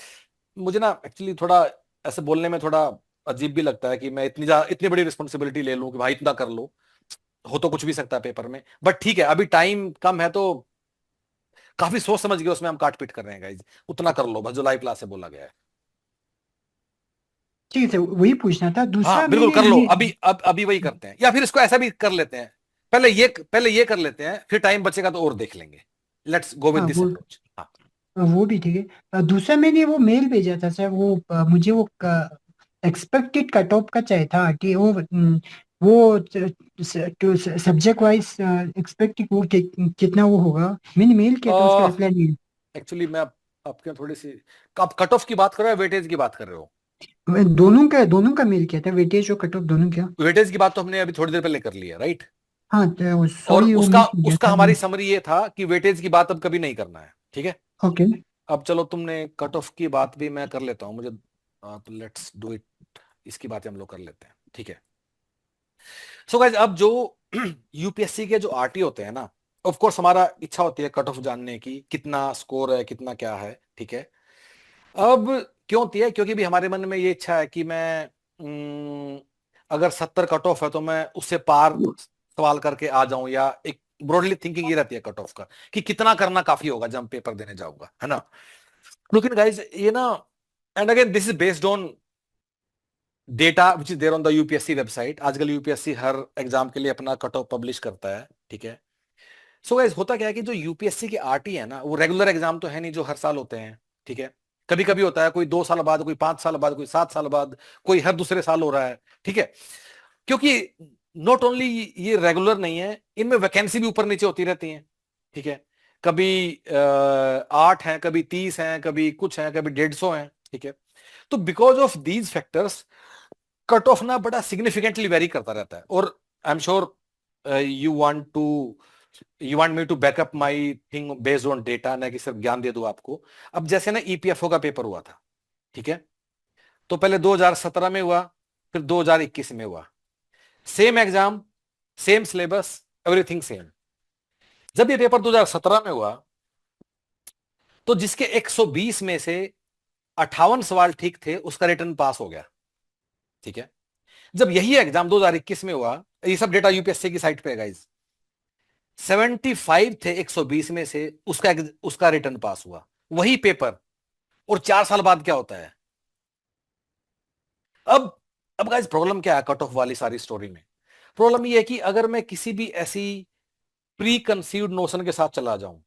मुझे ना एक्चुअली थोड़ा ऐसे बोलने में थोड़ा अजीब भी लगता है कि मैं इतनी बड़ी रिस्पॉन्सिबिलिटी ले लूं कि भाई इतना कर लो, हो तो कुछ भी सकता है पेपर में, बट ठीक है, अभी टाइम कम है तो काफी सोच समझ के उसमें हम काट पीट कर रहे हैं गाइज, उतना कर लो बस जो लाइव क्लास से बोला गया है। ठीक है, वही पूछना था। दूसरा हाँ बिल्कुल मैंने कर लो, ये अभी वही करते हैं, या फिर इसको ऐसा भी कर लेते हैं, पहले ये कर लेते हैं, फिर टाइम बचेगा तो और देख लेंगे। लेट्स गो विद हाँ दिस अप्रोच। हाँ वो भी ठीक है। दूसरा मैंने वो मेल भेजा था सर, वो मुझे वो एक्सपेक्टेड कट ऑफ का चाहिए था कि वो सब्जेक्ट वाइज एक्सपेक्टेड वो कितना वो होगा। मैंने मेल किया था, उसका रिप्लाई नहीं। एक्चुअली मैं आपके थोड़ी सी, आप कट ऑफ की बात कर रहे हो, वेटेज की बात कर रहे हो? मैं दोनों का मेल किया था, वेटेज और कट ऑफ दोनों क्या। वेटेज की बात तो हमने अभी थोड़ी देर पहले कर ली है, राइट। हाँ और सॉरी, वो उसका मिस हो गया उसका था। हमारी समरी ये था कि वेटेज की बात अब कभी नहीं करना है, ठीक है। ओके अब चलो, तुमने कट ऑफ की बात भी मैं कर लेता हूं, मुझे तो लेट्स डू इट, इसकी बातें हम लोग कर लेते हैं, ठीक है। सो गाइस, अब जो यूपीएससी के जो आरटी होते हैं ना, ऑफ कोर्स हमारा इच्छा होती है कट ऑफ जानने की, कितना स्कोर है, कितना क्या है, ठीक है। अब क्यों होती है? क्योंकि भी हमारे मन में ये इच्छा है कि मैं अगर 70 कट ऑफ है तो मैं उससे पार सवाल करके आ जाऊं, या एक ब्रॉडली थिंकिंग ये रहती है कट ऑफ का कि कितना करना काफी होगा जब पेपर देने जाऊंगा, है ना। लेकिन गाइस ये ना, and again this is based on data which is there on the UPSC website. आजकल यूपीएससी हर एग्जाम के लिए अपना कट ऑफ पब्लिश करता है, ठीक है। सो गाइस होता क्या है कि जो यूपीएससी के आरटी है ना, वो रेगुलर एग्जाम तो है नहीं जो हर साल होते हैं, ठीक है। कभी कभी होता है कोई 2 साल बाद, कोई 5 साल बाद, कोई 7 साल बाद, कोई हर दूसरे साल हो रहा है, ठीक है। क्योंकि नॉट ओनली ये रेगुलर नहीं है, इनमें वैकेंसी भी ऊपर नीचे होती रहती है, ठीक है। कभी 8 हैं, कभी 30 हैं, कभी कुछ हैं, कभी 150 हैं, ठीक है। तो because of these factors cut off ना बड़ा सिग्निफिकेंटली वेरी करता रहता है। और I am sure you want me to back up my thing based on data, ना कि सिर्फ ज्ञान दे दूं आपको। अब जैसे ना ईपीएफओ का पेपर हुआ था, ठीक है, तो पहले 2017 में हुआ, फिर 2021 में हुआ, same exam, same syllabus, everything same. जब ये पेपर 2017 में हुआ तो जिसके 120 में से 58 सवाल ठीक थे, उसका रिटर्न पास हो गया। ठीक है, जब यही एग्जाम 2021 में हुआ, ये सब डेटा यूपीएससी की साइट पे है गाइज, 75 थे 120 में से, उसका रिटर्न पास हुआ, वही पेपर। और 4 साल बाद क्या होता है? अब गाइज प्रॉब्लम क्या है कट ऑफ वाली सारी स्टोरी में? प्रॉब्लम ये है कि अगर मैं किसी भी ऐसी प्री कंसीव्ड नोशन के साथ चला जाऊं,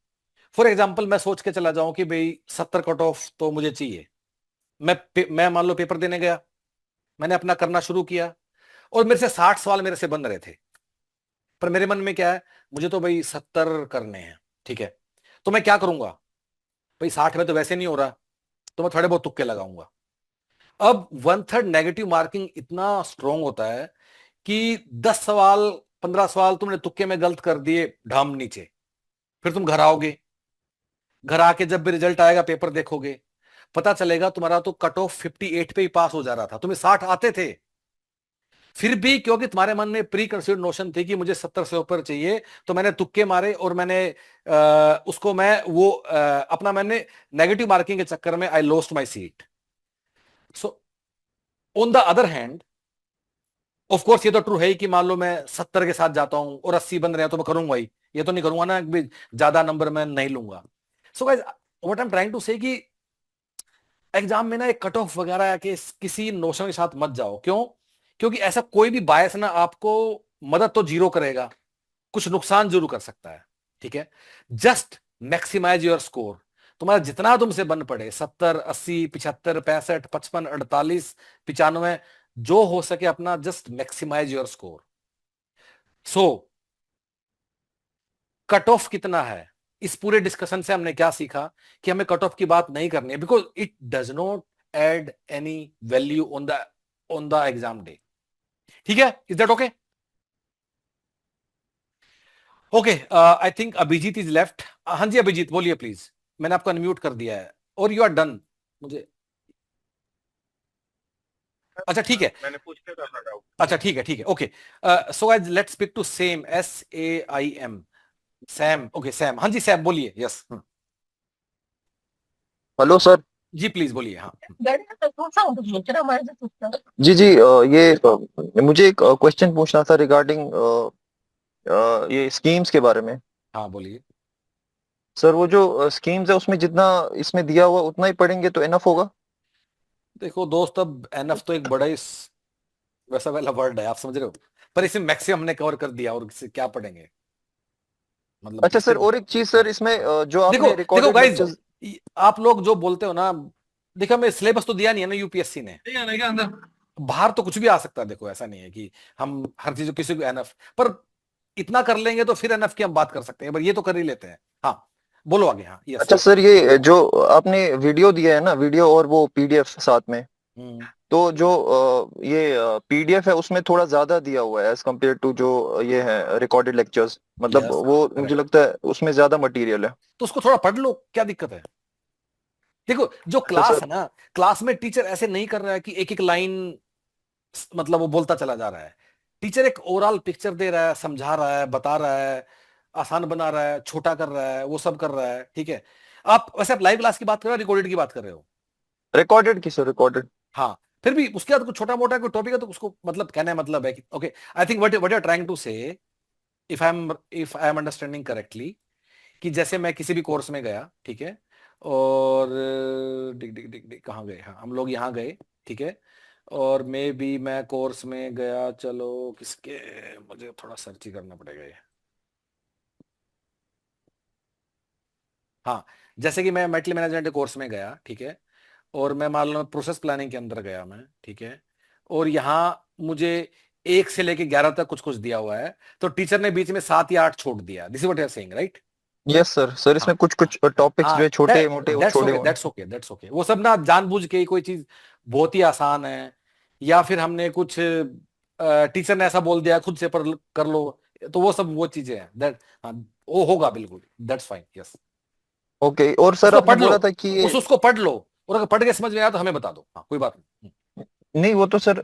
फॉर एग्जाम्पल मैं सोच के चला जाऊं कि भाई 70 कट ऑफ तो मुझे चाहिए, मैं मान लो पेपर देने गया, मैंने अपना करना शुरू किया, और मेरे से 60 सवाल मेरे से बन रहे थे, पर मेरे मन में क्या है, मुझे तो भाई 70 करने हैं। ठीक है, तो मैं क्या करूंगा भाई, 60 में तो वैसे नहीं हो रहा, तो मैं थोड़े बहुत तुक्के लगाऊंगा। अब 1/3 नेगेटिव मार्किंग इतना स्ट्रॉन्ग होता है कि 10 सवाल 15 सवाल तुमने तुक्के में गलत कर दिए, ढाम नीचे, फिर तुम घर आओगे, घर आके जब भी रिजल्ट आएगा पेपर देखोगे, पता चलेगा तुम्हारा तो कट ऑफ 58 पे ही पास हो जा रहा था, तुम्हें 60 आते थे, फिर भी क्योंकि तुम्हारे मन में प्री कंसीडर्ड नोशन थी कि मुझे 70 से ऊपर चाहिए, तो मैंने तुक्के मारे, और मैंने उसको मैं वो अपना मैंने नेगेटिव मार्किंग के चक्कर में I lost my seat. So on the other hand, of course ये तो ट्रू है ही कि मान लो मैं 70 के साथ जाता हूं और 80 बन रहे हैं, तो मैं करूंगा ही, ये तो नहीं करूंगा ना कि ज्यादा नंबर मैं नहीं लूंगा। So guys, what I am trying to say कि एग्जाम में ना एक कट ऑफ वगैरह के किसी नोशन के साथ मत जाओ। क्यों? क्योंकि ऐसा कोई भी बायस ना आपको मदद तो जीरो करेगा, कुछ नुकसान जरूर कर सकता है। ठीक है, जस्ट मैक्सिमाइज योर स्कोर। तुम्हारा जितना तुमसे बन पड़े, 70, 80, 75, 65, 55, 48, 95, जो हो सके अपना just maximise your score. So cut off कितना है, इस पूरे डिस्कशन से हमने क्या सीखा कि हमें कट ऑफ की बात नहीं करनी है, because it does not add any value on the exam day. ठीक है, is that okay? Okay, I think Abhijeet is left. हाँ जी अभिजीत, बोलिए प्लीज, मैंने आपको अनम्यूट कर दिया है, और यू आर डन। मुझे अच्छा ठीक है, मैंने पूछ लिया था अपना डाउट। अच्छा ठीक है, ठीक है, okay. So guys let's speak to Saim, SAIM, Saim. Okay Saim, हाँ जी सैम बोलिए। Yes hello sir. जी प्लीज बोलिए। हाँ जी जी, मुझे एक क्वेश्चन पूछना था रिगार्डिंग ये स्कीम्स के बारे में। हाँ बोलिए। सर वो जो स्कीम्स है उसमें जितना इसमें दिया हुआ उतना ही पढ़ेंगे तो इनफ होगा? देखो दोस्त, अब एनएफ तो एक बड़ा ही वैसा वाला वर्ड है, आप समझ रहे हो, पर इसमें मैक्सिमम हमने कवर कर दिया, और इससे क्या पढ़ेंगे, मतलब अच्छा इससे। सर, और एक चीज सर, इसमें जो देखो आपने देखो रिकॉर्डेड गाइज, लेक्चर्स। आप लोग जो बोलते हो ना, देखो हमें सिलेबस तो दिया नहीं है ना यूपीएससी ने, बाहर तो कुछ भी आ सकता है। देखो ऐसा नहीं है कि हम हर चीज किसी को एनएफ, पर इतना कर लेंगे तो फिर एनएफ की हम बात कर सकते हैं, पर ये तो कर ही लेते हैं। हाँ बोलो आगे। हाँ यस। अच्छा सर, ये जो आपने वीडियो दिया है ना, वीडियो और वो पीडीएफ साथ में, तो जो ये पीडीएफ है उसमें थोड़ा ज्यादा दिया हुआ है एज कम्पेयर टू जो ये है रिकॉर्डेड लेक्चर्स, मतलब यस वो मुझे लगता है उसमें ज्यादा मटेरियल है। तो उसको थोड़ा पढ़ लो, क्या दिक्कत है? देखो जो अच्छा क्लास सर। है ना, क्लास में टीचर ऐसे नहीं कर रहा है कि एक एक लाइन मतलब वो बोलता चला जा रहा है। टीचर एक ओवरऑल पिक्चर दे रहा है, समझा रहा है, बता रहा है, आसान बना रहा है, छोटा कर रहा है, वो सब कर रहा है। ठीक है, आप वैसे आप लाइव क्लास की बात कर रहे हो, रिकॉर्डेड की बात कर रहे हो? रिकॉर्डेड की सर, रिकॉर्डेड। हाँ, फिर भी उसके बाद कुछ छोटा मोटा कोई टॉपिक है तो उसको मतलब कहने का मतलब है कि okay, I think what you are trying to say, if I am understanding correctly, कि जैसे मैं किसी भी कोर्स में गया, ठीक है, और डिग डिग डिग डिग कहाँ गए, हाँ हम लोग यहाँ गए, ठीक है, और मैं कोर्स में गया, चलो किसके, मुझे थोड़ा सर्च ही करना पड़ेगा ये। हाँ, जैसे कि मैं मेटल मैनेजमेंट कोर्स में गया, ठीक है, और मैं मान लो प्रोसेस प्लानिंग के अंदर गया मैं, ठीक है, और यहाँ मुझे 1 से लेके 11 तक कुछ कुछ दिया हुआ है, तो टीचर ने बीच में 7 या 8 छोड़ दिया। This is what you are saying, right? Yes sir. Sir हाँ इसमें कुछ कुछ टॉपिक्स हाँ, जो है छोटे मोटे वो दैट्स छोड़े ओके, हुए हैं। That's okay, that's okay. वो सब ना जानबूझ के ही कोई चीज बहुत ही आसान है, या फिर हमने कुछ टीचर ने ऐसा बोल दिया खुद से पर कर लो, तो वो सब वो चीजें हैं दैट, हाँ वो होगा बिल्कुल, दैट्स फाइन। यस, ओके, और सर उसको आपने पढ़ लो, बोला था कि ये उसको पढ़ लो, और अगर पढ़ के समझ में आया तो हमें बता दो। हाँ कोई बात नहीं। नहीं, वो तो सर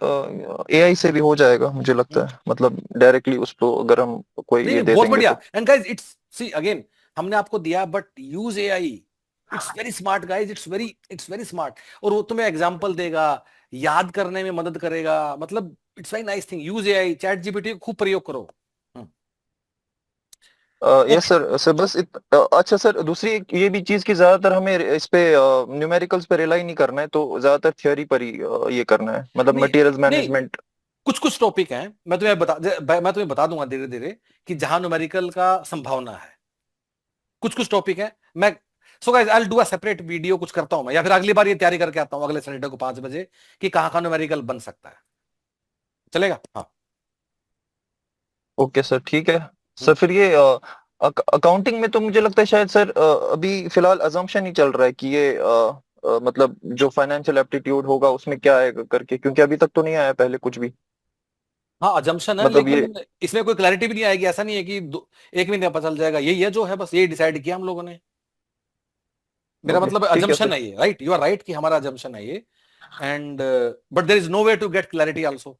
एआई से भी हो जाएगा मुझे लगता है, मतलब डायरेक्टली उसको अगर हम कोई नहीं ये नहीं, दे बहुत देंगे बढ़िया। तो। And guys it's see again, हमने आपको दिया, but use AI, it's very smart guys, it's very smart. और वो तुम्हें एग्जांपल देगा, याद करने में मदद करेगा, मतलब it's very nice thing. Use AI, chat GPT खूब प्रयोग करो। यस सर सर बस अच्छा सर, दूसरी ये भी चीज की ज्यादातर हमें इस पे न्यूमेरिकल्स पे रिलाई नहीं करना है, तो ज्यादातर थ्योरी पर ही ये करना है, मतलब नहीं मटेरियल्स नहीं, मैनेजमेंट। कुछ कुछ टॉपिक हैं, मैं तुम्हें बता दूंगा धीरे धीरे कि जहां न्यूमेरिकल का संभावना है। कुछ कुछ टॉपिक है। मैं so guys I will do a separate video, कुछ करता हूं मैं, या फिर अगली बार ये तैयारी करके आता हूं अगले सैटरडे को 5 बजे कि कहां का न्यूमेरिकल बन सकता है। चलेगा? हाँ। ओके सर, ठीक है सर। फिर ये अकाउंटिंग में तो मुझे लगता है शायद सर अभी फिलहाल अजम्पशन ही चल रहा है कि ये मतलब जो फाइनेंशियल एप्टीट्यूड होगा उसमें क्या है करके, क्योंकि अभी तक तो नहीं आया पहले कुछ भी। हाँ अजम्पशन है, मतलब ये लेकिन इसमें कोई क्लैरिटी भी नहीं आएगी। ऐसा नहीं है कि एक महीने में पता चल जाएगा। यही है जो है, बस यही डिसाइड किया हम लोगों ने। मेरा ओके मतलब ठीक है अजम्पशन सर। है ये, राइट? यू आर राइट कि हमारा अजम्पशन है ये। And but there is no way to get clarity also.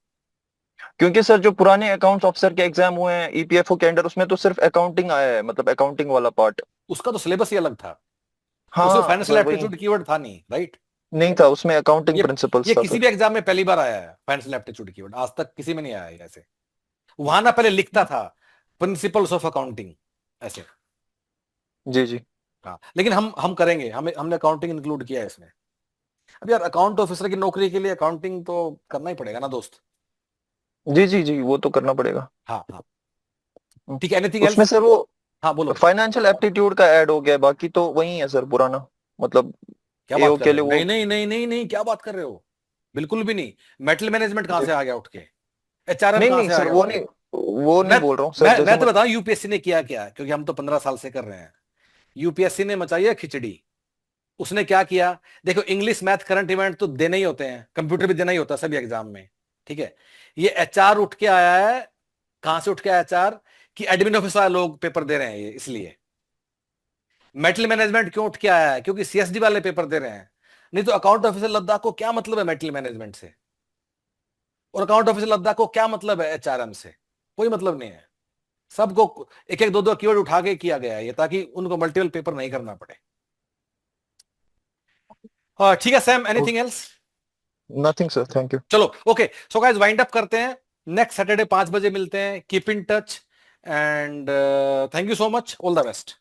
क्योंकि सर जो पुराने अकाउंट्स ऑफिसर के एग्जाम हुए हैं ईपीएफओ के अंडर, उसमें तो सिर्फ अकाउंटिंग आया है, मतलब अकाउंटिंग वाला पार्ट। उसका तो सिलेबस ही अलग था। उसमें हाँ फाइनेंशियल सर वही, एप्टीट्यूड कीवर्ड था नहीं, राइट? नहीं था उसमें, अकाउंटिंग ये प्रिंसिपल्स था किसी सर। भी एग्जाम में पहली बार आया है फाइनेंशियल एप्टीट्यूड कीवर्ड, आज तक किसी में नहीं आया है ऐसे। वहां ना पहले लिखता था प्रिंसिपल्स ऑफ अकाउंटिंग ऐसे। जी जी हाँ, लेकिन हम करेंगे, हमने अकाउंटिंग इंक्लूड किया है इसमें। अब यार अकाउंट ऑफिसर की नौकरी के लिए अकाउंटिंग तो करना ही पड़ेगा ना दोस्त। जी जी जी, वो तो करना पड़ेगा। हाँ हाँ। हम्म। ठीक है, एनीथिंग उसमें एल्स? सर वो हाँ बोलो। फाइनेंशियल एप्टीट्यूड का ऐड हो गया है, बाकी तो वही है सर पुराना, मतलब क्या बात एओ कर के रहे लिए हो? वो। नहीं नहीं नहीं नहीं नहीं, क्या बात कर रहे हो? बिल्कुल भी नहीं। मेटल मैनेजमेंट कहां जी। से आ गया उठ के? एचआरएम नहीं कहां नहीं से आ सर, गया उठ वो के? नहीं, वो नहीं मैं बोल रहा हूँ सर, मैं जैसे मैं तो बताऊं यूपीएससी ने किया क्या, क्योंकि हम तो 15 साल से कर रहे हैं। यूपीएससी ने मचाई है खिचड़ी। उसने क्या किया? देखो, इंग्लिश मैथ करंट इवेंट तो देने ही होते हैं, कंप्यूटर भी देना ही होता है सभी एग्जाम में, ठीक है? ये एचआर उठ के आया है। कहां से उठ के आया एचआर? कि एडमिन ऑफिस वाले लोग पेपर दे रहे हैं ये, इसलिए। मेटल मैनेजमेंट क्यों उठ के आया है? क्योंकि सीएसडी वाले पेपर दे रहे हैं। नहीं तो अकाउंट ऑफिसर लद्दाख को क्या मतलब है मेटल मैनेजमेंट से? और अकाउंट ऑफिसर लद्दाख को क्या मतलब है एचआरएम से? कोई मतलब नहीं है। सबको एक एक दो दो कीवर्ड उठा के किया गया है ये, ताकि उनको मल्टीपल पेपर नहीं करना पड़े। हाँ ठीक है Sam, anything else? Nothing sir, thank you. चलो okay, so guys wind up करते हैं। नेक्स्ट सैटरडे 5 बजे मिलते हैं। Keep in touch and thank you so much, all the best.